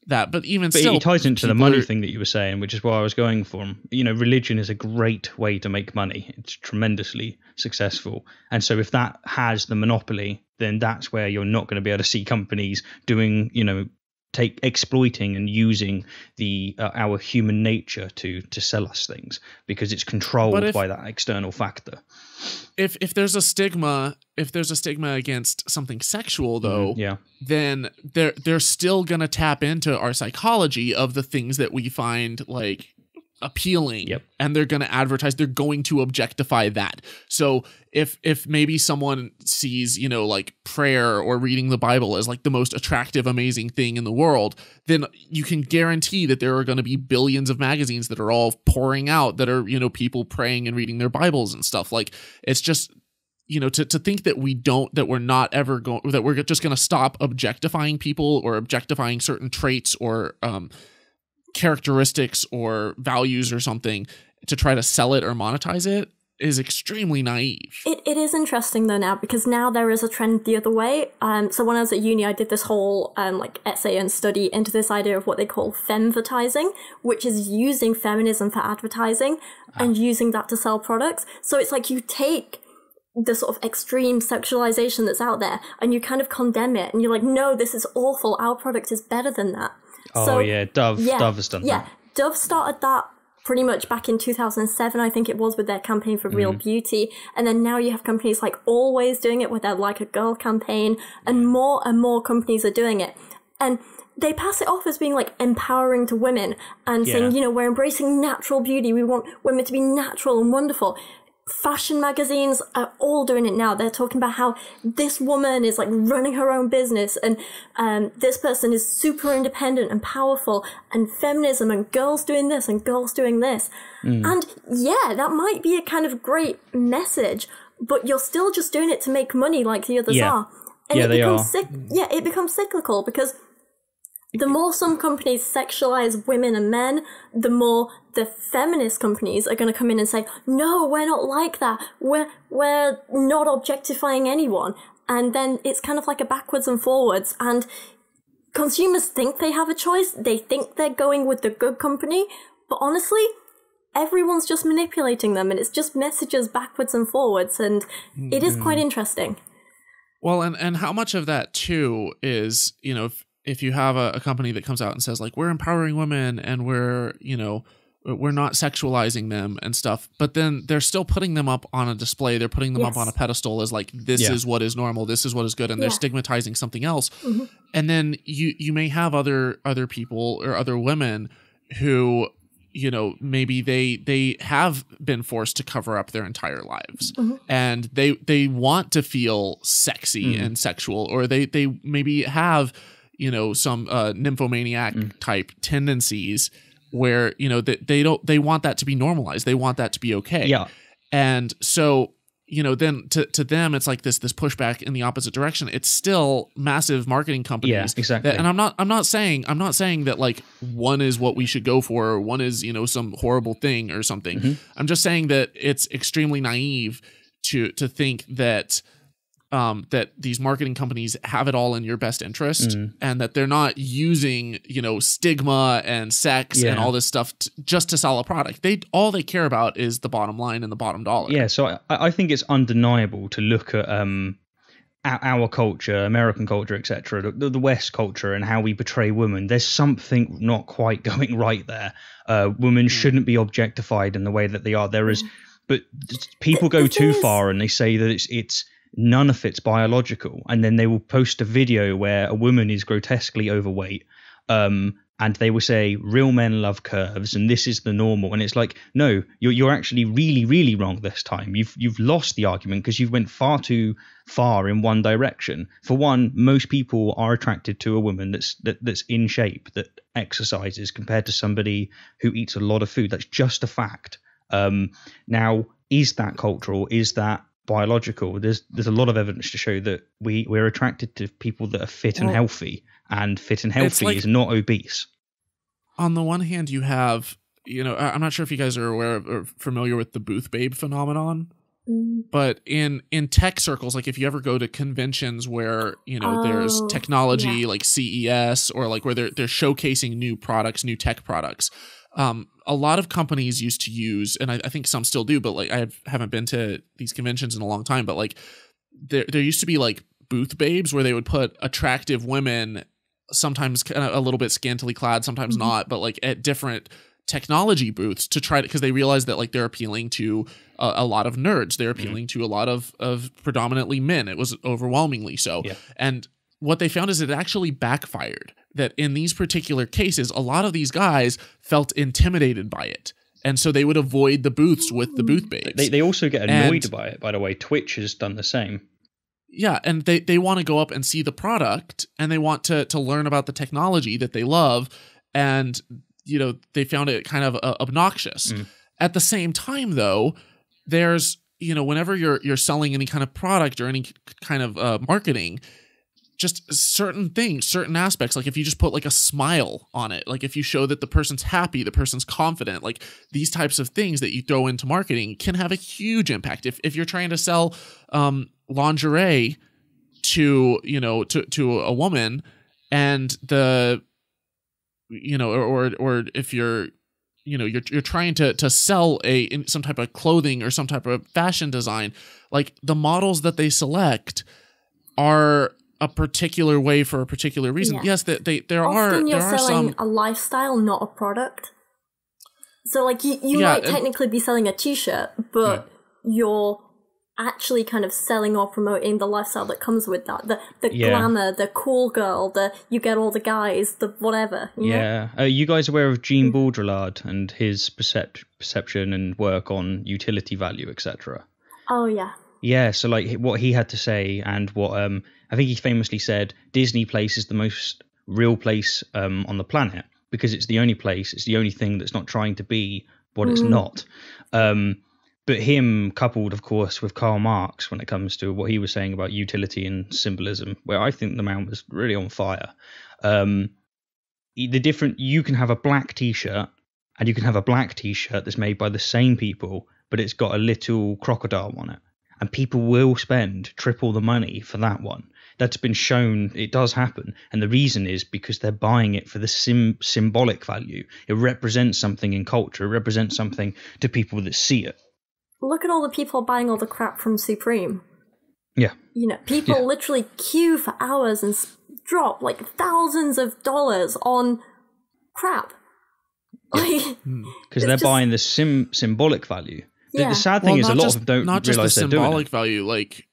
that. But still, it ties into the money thing that you were saying, which is what I was going for. You know, religion is a great way to make money. It's tremendously successful. And so if that has the monopoly, then that's where you're not going to be able to see companies doing, you know, exploiting and using our human nature to sell us things, because it's controlled by that external factor. If there's a stigma against something sexual though, then they're still going to tap into our psychology of the things that we find like appealing, and they're going to advertise, they're going to objectify that. So if maybe someone sees, you know, like prayer or reading the Bible as like the most attractive, amazing thing in the world, then you can guarantee that there are going to be billions of magazines that are all pouring out that are, you know, people praying and reading their Bibles and stuff. Like, it's just, you know, to think that we're just going to stop objectifying people or objectifying certain traits or characteristics or values or something to try to sell it or monetize it is extremely naive. It is interesting though now, because now there is a trend the other way. So when I was at uni, I did this whole like essay and study into this idea of what they call femvertising, which is using feminism for advertising and using that to sell products. So it's like you take the sort of extreme sexualization that's out there and you kind of condemn it, and you're like, no, this is awful. Our product is better than that. Dove has done that. Yeah, Dove started that pretty much back in 2007, I think it was, with their campaign for Real Beauty. And then now you have companies like Always doing it with their Like a Girl campaign, and more companies are doing it. And they pass it off as being like empowering to women and saying, you know, we're embracing natural beauty. We want women to be natural and wonderful. fashion magazines are all doing it now. They're talking about how this woman is like running her own business, and this person is super independent and powerful, and feminism, and girls doing this and girls doing this. And yeah, that might be a kind of great message, but you're still just doing it to make money like the others are. And it becomes cyclical, because the more some companies sexualize women and men, the more the feminist companies are going to come in and say, no, we're not like that. We're not objectifying anyone. And then it's kind of like a backwards and forwards. And consumers think they have a choice. They think they're going with the good company. But honestly, everyone's just manipulating them, and it's just messages backwards and forwards. And it is quite interesting. Well, and how much of that too is, you know, if you have a company that comes out and says like, we're empowering women and we're not sexualizing them and stuff, but then they're still putting them up on a display. They're putting them up on a pedestal as like, this is what is normal. This is what is good. And they're stigmatizing something else. And then you may have other people or other women who, you know, maybe they have been forced to cover up their entire lives, and they want to feel sexy and sexual, or they maybe have, you know, some nymphomaniac type tendencies where, you know, that they want that to be normalized. They want that to be okay. Yeah. And so, you know, then to them, it's like this pushback in the opposite direction. It's still massive marketing companies. Yeah, exactly. And I'm not saying that like one is what we should go for, or one is, you know, some horrible thing or something. I'm just saying that it's extremely naive to think that that these marketing companies have it all in your best interest, and that they're not using, you know, stigma and sex and all this stuff just to sell a product. All they care about is the bottom line and the bottom dollar. Yeah, so I think it's undeniable to look at our culture, American culture, etc., the West culture, and how we portray women. There's something not quite going right there. Women shouldn't be objectified in the way that they are. But people go too far, and they say that it's none of it's biological, and then they will post a video where a woman is grotesquely overweight, and they will say real men love curves and this is the normal. And it's like, no, you're actually really, really wrong this time. You've lost the argument because you've went far too far in one direction. For one, most people are attracted to a woman that's in shape, that exercises, compared to somebody who eats a lot of food. That's just a fact. Now, is that cultural? Is that biological? There's a lot of evidence to show that we're attracted to people that are fit and healthy, and fit and healthy is not obese. On the one hand, you have, you know, I'm not sure if you guys are aware of or familiar with the booth babe phenomenon, but in tech circles, like if you ever go to conventions where, you know, there's technology like CES, or like where they're showcasing new products, new tech products. A lot of companies used to use, and I think some still do, but like I haven't been to these conventions in a long time, but like there used to be like booth babes where they would put attractive women, sometimes kind of a little bit scantily clad, sometimes not, but like at different technology booths to try to, because they realized that like they're appealing to a lot of nerds. They're appealing to a lot of predominantly men. It was overwhelmingly so. Yeah. And what they found is it actually backfired, that in these particular cases, a lot of these guys felt intimidated by it. And so they would avoid the booths with the booth babes. They also get annoyed by it, by the way. Twitch has done the same. Yeah, and they want to go up and see the product, and they want to learn about the technology that they love. And, you know, they found it kind of obnoxious. At the same time, though, there's, you know, whenever you're selling any kind of product or any kind of marketing, just certain things, certain aspects, like if you just put like a smile on it, like if you show that the person's happy, the person's confident, like these types of things that you throw into marketing can have a huge impact. If you're trying to sell lingerie to, you know, to a woman, and the, you know, or if you're, you know, you're trying to sell some type of clothing or some type of fashion design, like the models that they select are a particular way for a particular reason. Yeah. Yes, there Often you're are selling some a lifestyle, not a product. So like you might technically be selling a t-shirt, but you're actually kind of selling or promoting the lifestyle that comes with that. The glamour, the cool girl, you get all the guys, the whatever. You know? Yeah. Are you guys aware of Jean Baudrillard and his perception and work on utility value, etc.? Oh, yeah. Yeah, so like what he had to say, and what I think he famously said, Disney Place is the most real place on the planet because it's the only place, it's the only thing that's not trying to be what it's not. But him coupled, of course, with Karl Marx when it comes to what he was saying about utility and symbolism, where I think the man was really on fire. You can have a black T-shirt and you can have a black T-shirt that's made by the same people, but it's got a little crocodile on it. And people will spend triple the money for that one. That's been shown, it does happen. And the reason is because they're buying it for the symbolic value. It represents something in culture. It represents something to people that see it. Look at all the people buying all the crap from Supreme. Yeah. You know, people literally queue for hours and drop like thousands of dollars on crap. Because they're buying the symbolic value. The sad thing is a lot of them don't realize they're doing it. Not just the symbolic value, like,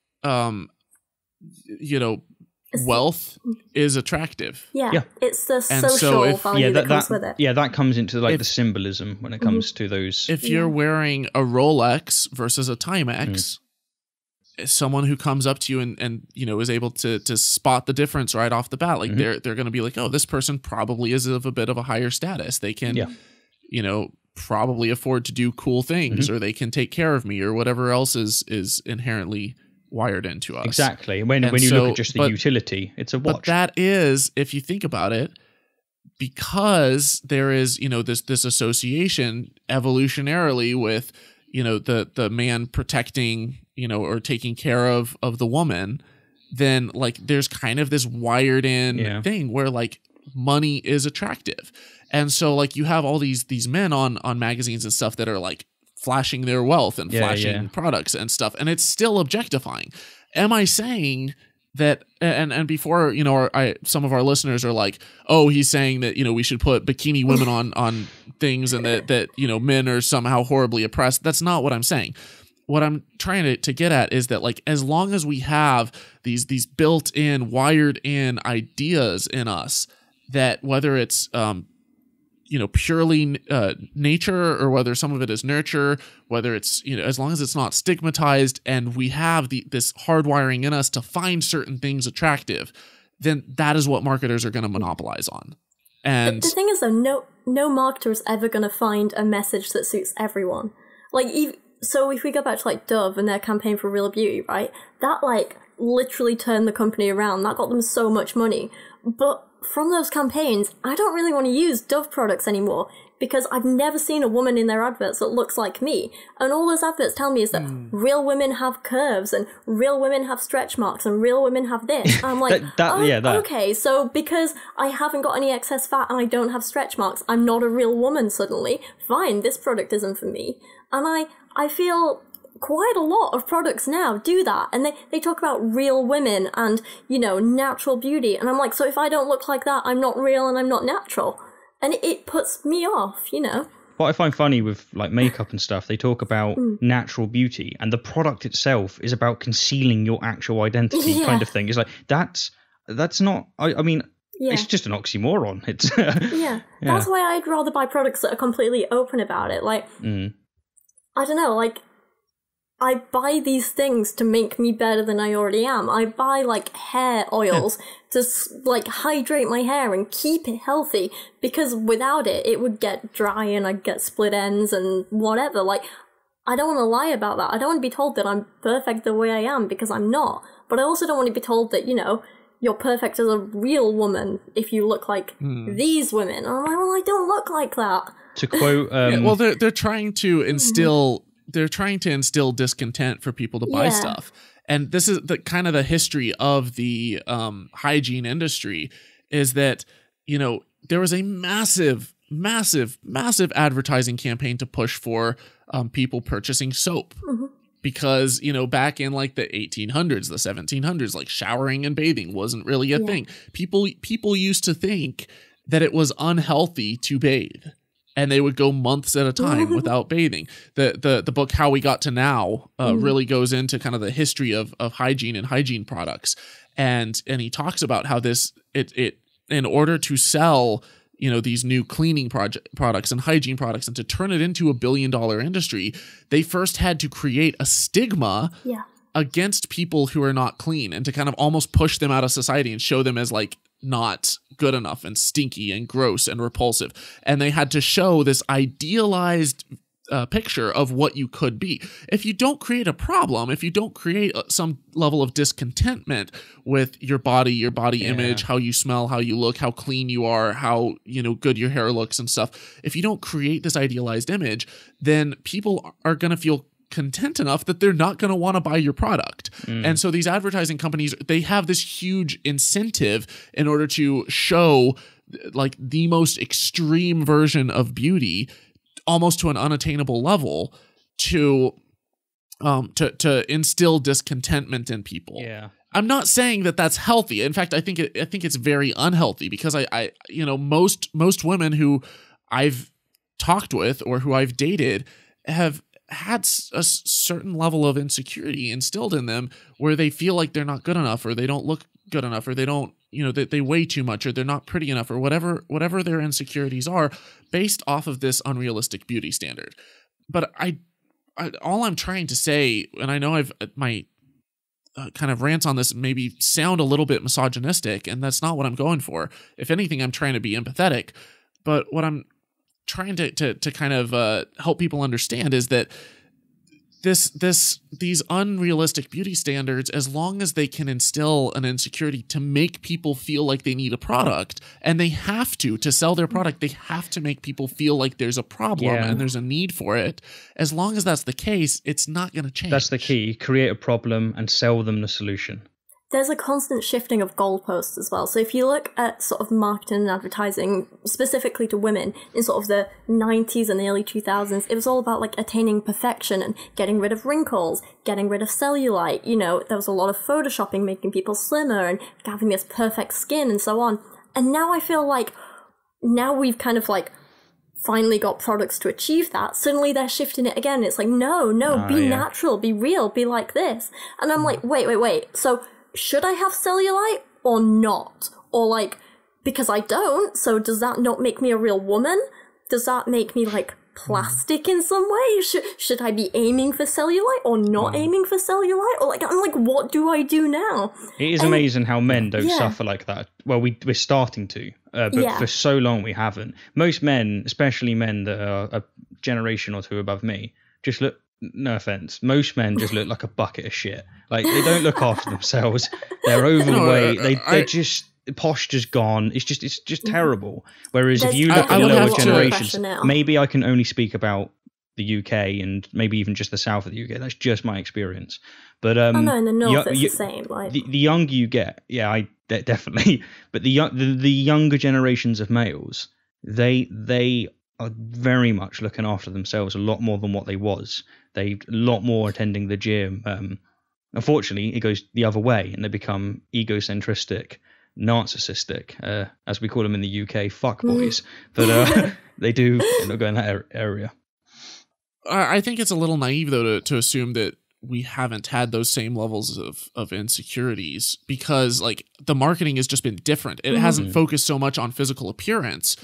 wealth is attractive. Yeah. It's the social value that comes with it. Yeah, that comes into like the symbolism when it comes to those. If you're wearing a Rolex versus a Timex, someone who comes up to you and is able to spot the difference right off the bat, like they're going to be like, oh, this person probably is of a bit of a higher status. They can, probably afford to do cool things, or they can take care of me, or whatever else is inherently wired into us. Exactly. When you look at just the utility, it's a watch. But that is, if you think about it, because there is, this association evolutionarily with, the man protecting, or taking care of the woman, then like there's kind of this wired in thing where like money is attractive. And so like you have all these men on magazines and stuff that are like flashing their wealth and flashing products and stuff, and it's still objectifying. Am I saying that, and before, some of our listeners are like, oh, he's saying that, we should put bikini women on things and that men are somehow horribly oppressed. That's not what I'm saying. What I'm trying to get at is that like, as long as we have these built in, wired in ideas in us, that whether it's, purely nature, or whether some of it is nurture, whether it's, as long as it's not stigmatized, and we have this hardwiring in us to find certain things attractive, then that is what marketers are going to monopolize on. And the thing is, though, no marketer is ever going to find a message that suits everyone. Like, so if we go back to like Dove and their campaign for Real Beauty, right? That like literally turned the company around. That got them so much money. But from those campaigns, I don't really want to use Dove products anymore because I've never seen a woman in their adverts that looks like me. And all those adverts tell me is that real women have curves and real women have stretch marks and real women have this. And I'm like, okay, so because I haven't got any excess fat and I don't have stretch marks, I'm not a real woman suddenly. Fine, this product isn't for me. And I feel quite a lot of products now do that, and they talk about real women and natural beauty, and I'm like, so if I don't look like that, I'm not real and I'm not natural, and it puts me off. What I find funny with like makeup and stuff, they talk about natural beauty, and the product itself is about concealing your actual identity, kind of thing. It's like that's not. I mean. It's just an oxymoron. It's That's why I'd rather buy products that are completely open about it. Like I don't know, like I buy these things to make me better than I already am. I buy like hair oils to like hydrate my hair and keep it healthy, because without it, it would get dry and I'd get split ends and whatever. Like, I don't want to lie about that. I don't want to be told that I'm perfect the way I am, because I'm not. But I also don't want to be told that, you're perfect as a real woman if you look like these women. And I'm like, well, I don't look like that. To quote, well, they're trying to instill discontent for people to buy stuff, and this is the kind of the history of the hygiene industry. Is that there was a massive advertising campaign to push for people purchasing soap. Because, back in like the 1800s, the 1700s, like showering and bathing wasn't really a thing. People used to think that it was unhealthy to bathe. and they would go months at a time without bathing. The book How We Got to Now really goes into kind of the history of hygiene and hygiene products, and he talks about how this it in order to sell these new cleaning products and hygiene products and to turn it into $1 billion industry, they first had to create a stigma against people who are not clean, and to kind of almost push them out of society and show them as like not good enough and stinky and gross and repulsive. And they had to show this idealized picture of what you could be. If you don't create a problem, if you don't create some level of discontentment with your body image, how you smell, how you look, how clean you are, how good your hair looks and stuff, if you don't create this idealized image, then people are going to feel content enough that they're not going to want to buy your product. And so these advertising companies, they have this huge incentive in order to show like the most extreme version of beauty, almost to an unattainable level, to instill discontentment in people. Yeah. I'm not saying that that's healthy. In fact, I think it's very unhealthy, because I most women who I've talked with or who I've dated have had a certain level of insecurity instilled in them, where they feel like they're not good enough, or they don't look good enough, or they don't, they weigh too much, or they're not pretty enough, or whatever their insecurities are, based off of this unrealistic beauty standard. But I all I'm trying to say, and I know my kind of rants on this maybe sound a little bit misogynistic, and that's not what I'm going for. If anything, I'm trying to be empathetic. But what I'm trying to kind of help people understand is that these unrealistic beauty standards, as long as they can instill an insecurity to make people feel like they need a product, and they have to sell their product, they have to make people feel like there's a problem and there's a need for it. As long as that's the case, it's not going to change. That's the key. Create a problem and sell them the solution. There's a constant shifting of goalposts as well. So if you look at sort of marketing and advertising, specifically to women, in sort of the 90s and the early 2000s, it was all about like attaining perfection and getting rid of wrinkles, getting rid of cellulite. There was a lot of photoshopping, making people slimmer and having this perfect skin and so on. And now I feel like now we've kind of like finally got products to achieve that. Suddenly they're shifting it again. It's like, no, be natural, be real, be like this. And I'm like, wait. So should I have cellulite or not? Or like, because I don't, so does that not make me a real woman? Does that make me like plastic in some way? Should I be aiming for cellulite or not aiming for cellulite? Or like, I'm like, what do I do now? It is amazing how men don't suffer like that. Well, we're starting to, but for so long we haven't. Most men, especially men that are a generation or two above me, just look, no offense, most men just look like a bucket of shit. Like, they don't look after themselves. They're overweight. They're just, posture's gone. It's just terrible. Whereas if you look at lower generations, maybe I can only speak about the UK and maybe even just the south of the UK. That's just my experience. But oh no, in the north it's the same. Like the younger you get, definitely. But the younger generations of males, they are very much looking after themselves a lot more than what they was. They a lot more attending the gym. Unfortunately, it goes the other way, and they become egocentristic, narcissistic, as we call them in the UK, fuckboys. But they do go in that area. I think it's a little naive, though, to assume that we haven't had those same levels of insecurities, because like the marketing has just been different. It hasn't focused so much on physical appearance,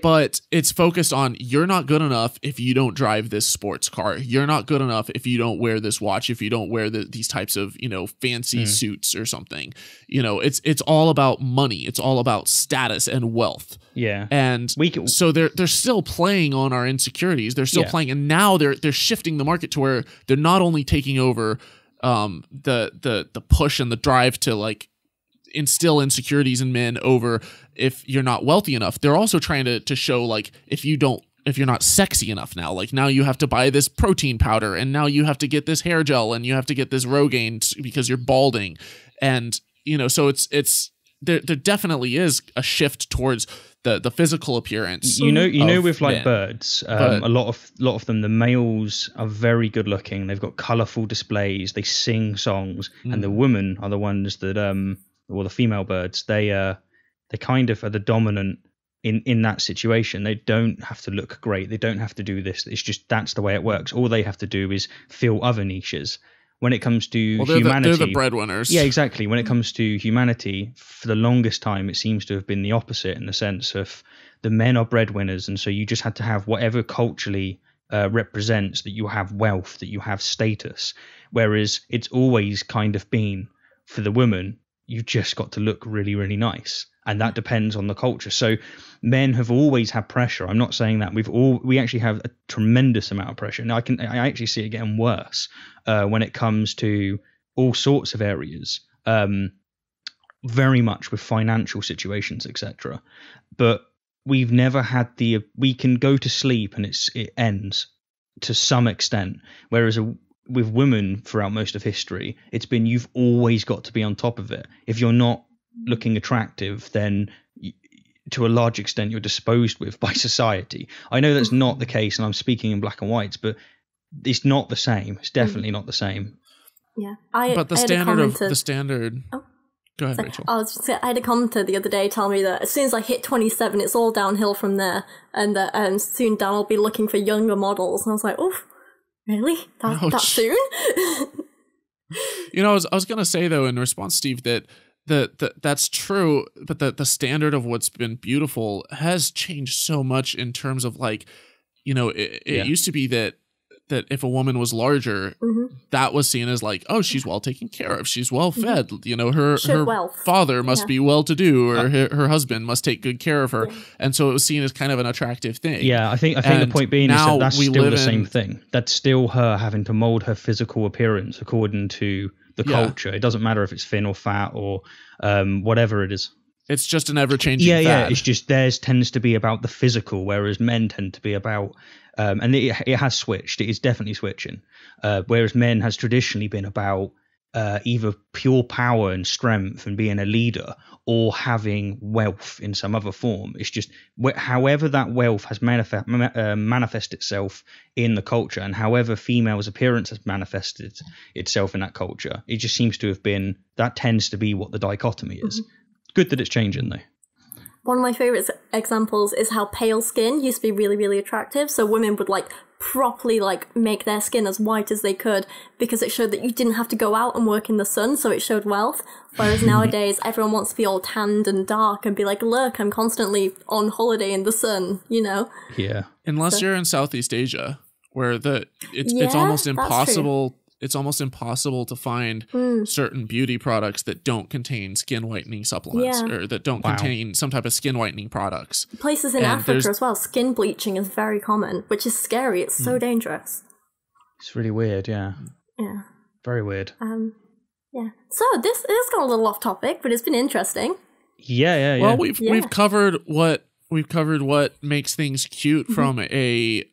but it's focused on, you're not good enough if you don't drive this sports car. You're not good enough if you don't wear this watch, if you don't wear these types of, fancy suits or something. It's all about money. It's all about status and wealth. Yeah. And so they're still playing on our insecurities. They're still playing, and now they're shifting the market to where they're not only taking over the push and the drive to like instill insecurities in men over if you're not wealthy enough. They're also trying to show like if you're not sexy enough now, like now you have to buy this protein powder, and now you have to get this hair gel, and you have to get this Rogaine because you're balding. And so it's there definitely is a shift towards the physical appearance. With like birds, a lot of them, the males are very good looking. They've got colorful displays. They sing songs, and the women are the ones that the female birds. They kind of are the dominant in that situation. They don't have to look great. They don't have to do this. It's just that's the way it works. All they have to do is fill other niches. When it comes to humanity, they're the breadwinners. Yeah, exactly. When it comes to humanity, for the longest time, it seems to have been the opposite in the sense of the men are breadwinners, and so you just had to have whatever culturally represents that you have wealth, that you have status. Whereas it's always kind of been for the woman, you've just got to look really, really nice. And that depends on the culture. So men have always had pressure. I'm not saying that we actually have a tremendous amount of pressure. Now I actually see it getting worse when it comes to all sorts of areas, very much with financial situations, etc. But we've never had we can go to sleep and it ends to some extent. Whereas with women throughout most of history, it's been you've always got to be on top of it. If you're not looking attractive, then to a large extent you're disposed with by society. I know that's not the case, and I'm speaking in black and whites, but it's not the same. It's definitely not the same. Yeah, the standard. Oh. Go ahead, Rachel. I had a commenter the other day tell me that as soon as I hit 27, it's all downhill from there, and that soon Dan will be looking for younger models. And I was like, oof, really? That soon? I was going to say though in response, Steve, that that's true, but the standard of what's been beautiful has changed so much in terms of like, it used to be that if a woman was larger, that was seen as like, oh, she's well taken care of, she's well fed, her father must be well to do, or her husband must take good care of her, and so it was seen as kind of an attractive thing. Yeah, I think the point being is that that's still the same thing. That's still her having to mold her physical appearance according to the culture. It doesn't matter if it's thin or fat or whatever it is. It's just an ever-changing fad. Yeah, it's just theirs tends to be about the physical, whereas men tend to be about, and it has switched. It is definitely switching. Whereas men has traditionally been about either pure power and strength and being a leader, or having wealth in some other form. It's just however that wealth has manifest itself in the culture, and however females' appearance has manifested itself in that culture, it just seems to have been, that tends to be what the dichotomy is. Good that it's changing though. One of my favourite examples is how pale skin used to be really, really attractive. So women would properly make their skin as white as they could, because it showed that you didn't have to go out and work in the sun, so it showed wealth. Whereas nowadays everyone wants to be all tanned and dark and be like, look, I'm constantly on holiday in the sun, Yeah. Unless you're in Southeast Asia, where it's almost impossible. It's almost impossible to find certain beauty products that don't contain skin whitening supplements, or that don't contain some type of skin whitening products. Places in Africa as well, skin bleaching is very common, which is scary. It's so dangerous. It's really weird, yeah. Yeah. Very weird. Yeah. So this got a little off topic, but it's been interesting. Yeah. Well, we've covered what makes things cute from a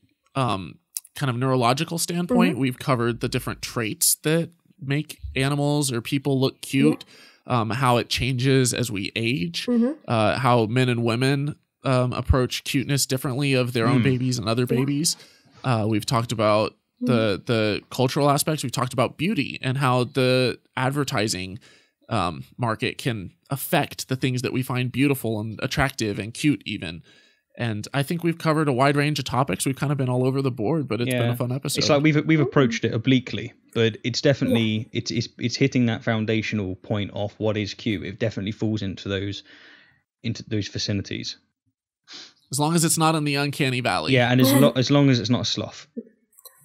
kind of neurological standpoint. We've covered the different traits that make animals or people look cute, how it changes as we age, how men and women approach cuteness differently of their own babies and other babies. We've talked about the cultural aspects. We've talked about beauty and how the advertising market can affect the things that we find beautiful and attractive and cute even. And I think we've covered a wide range of topics. We've kind of been all over the board, but it's been a fun episode. It's like we've approached it obliquely, but it's definitely it's hitting that foundational point of what is cute. It definitely falls into those vicinities. As long as it's not in the uncanny valley. Yeah, and as long as it's not a sloth.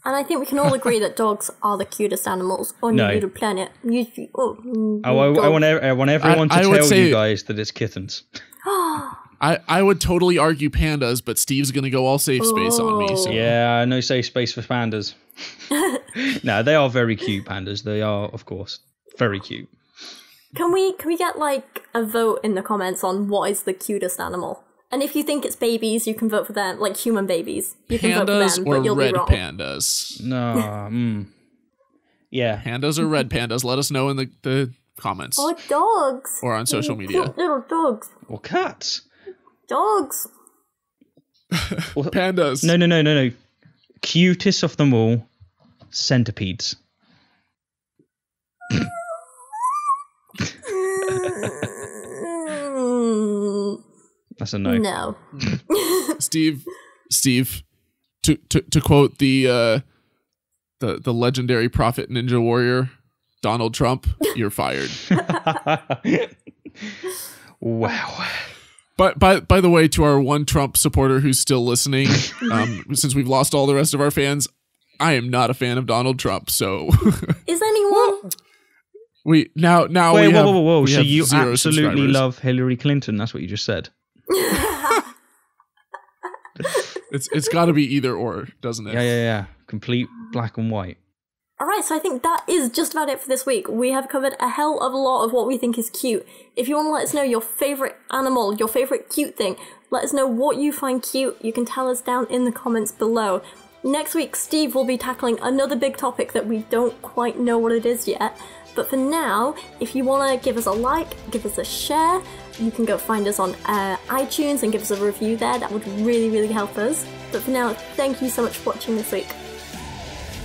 And I think we can all agree that dogs are the cutest animals on the planet. I want everyone to tell you guys that it's kittens. I would totally argue pandas, but Steve's going to go all safe space on me. So. Yeah, no safe space for pandas. No, they are very cute, pandas. They are, of course, very cute. Can we get a vote in the comments on what is the cutest animal? And if you think it's babies, you can vote for them, like human babies. You can vote for them, but you'll be wrong. Pandas? No. Yeah. Pandas or red pandas? Let us know in the comments. Or dogs. Or on social media. Cute little dogs. Or cats. Dogs. Pandas. No. Cutest of them all, centipedes. That's a no. No. Steve, to quote the legendary prophet ninja warrior, Donald Trump, you're fired. Wow. But by the way, to our one Trump supporter who's still listening, since we've lost all the rest of our fans, I am not a fan of Donald Trump. So is anyone? We now Wait, we have, whoa. we So have you 0 absolutely subscribers. love Hillary Clinton? That's what you just said. It's got to be either or, doesn't it? Yeah. Complete black and white. Alright, so I think that is just about it for this week. We have covered a hell of a lot of what we think is cute. If you want to let us know your favourite animal, your favourite cute thing, let us know what you find cute, you can tell us down in the comments below. Next week, Steve will be tackling another big topic that we don't quite know what it is yet. But for now, if you want to give us a like, give us a share, you can go find us on iTunes and give us a review there. That would really, really help us. But for now, thank you so much for watching this week.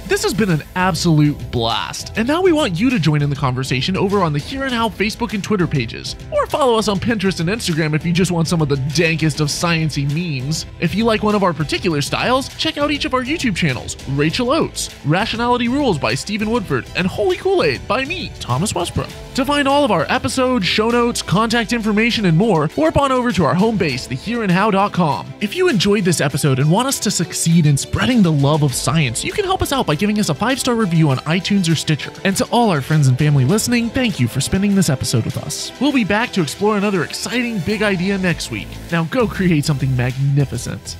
This has been an absolute blast, and now we want you to join in the conversation over on the Here and How Facebook and Twitter pages, or follow us on Pinterest and Instagram if you just want some of the dankest of sciencey memes. If you like one of our particular styles, check out each of our YouTube channels: Rachel Oates, Rationality Rules by Stephen Woodford, and Holy Kool-Aid by me, Thomas Westbrook. To find all of our episodes, show notes, contact information, and more, warp on over to our home base, thehereandhow.com. If you enjoyed this episode and want us to succeed in spreading the love of science, you can help us out by giving us a 5-star review on iTunes or Stitcher. And to all our friends and family listening, thank you for spending this episode with us. We'll be back to explore another exciting big idea next week. Now go create something magnificent.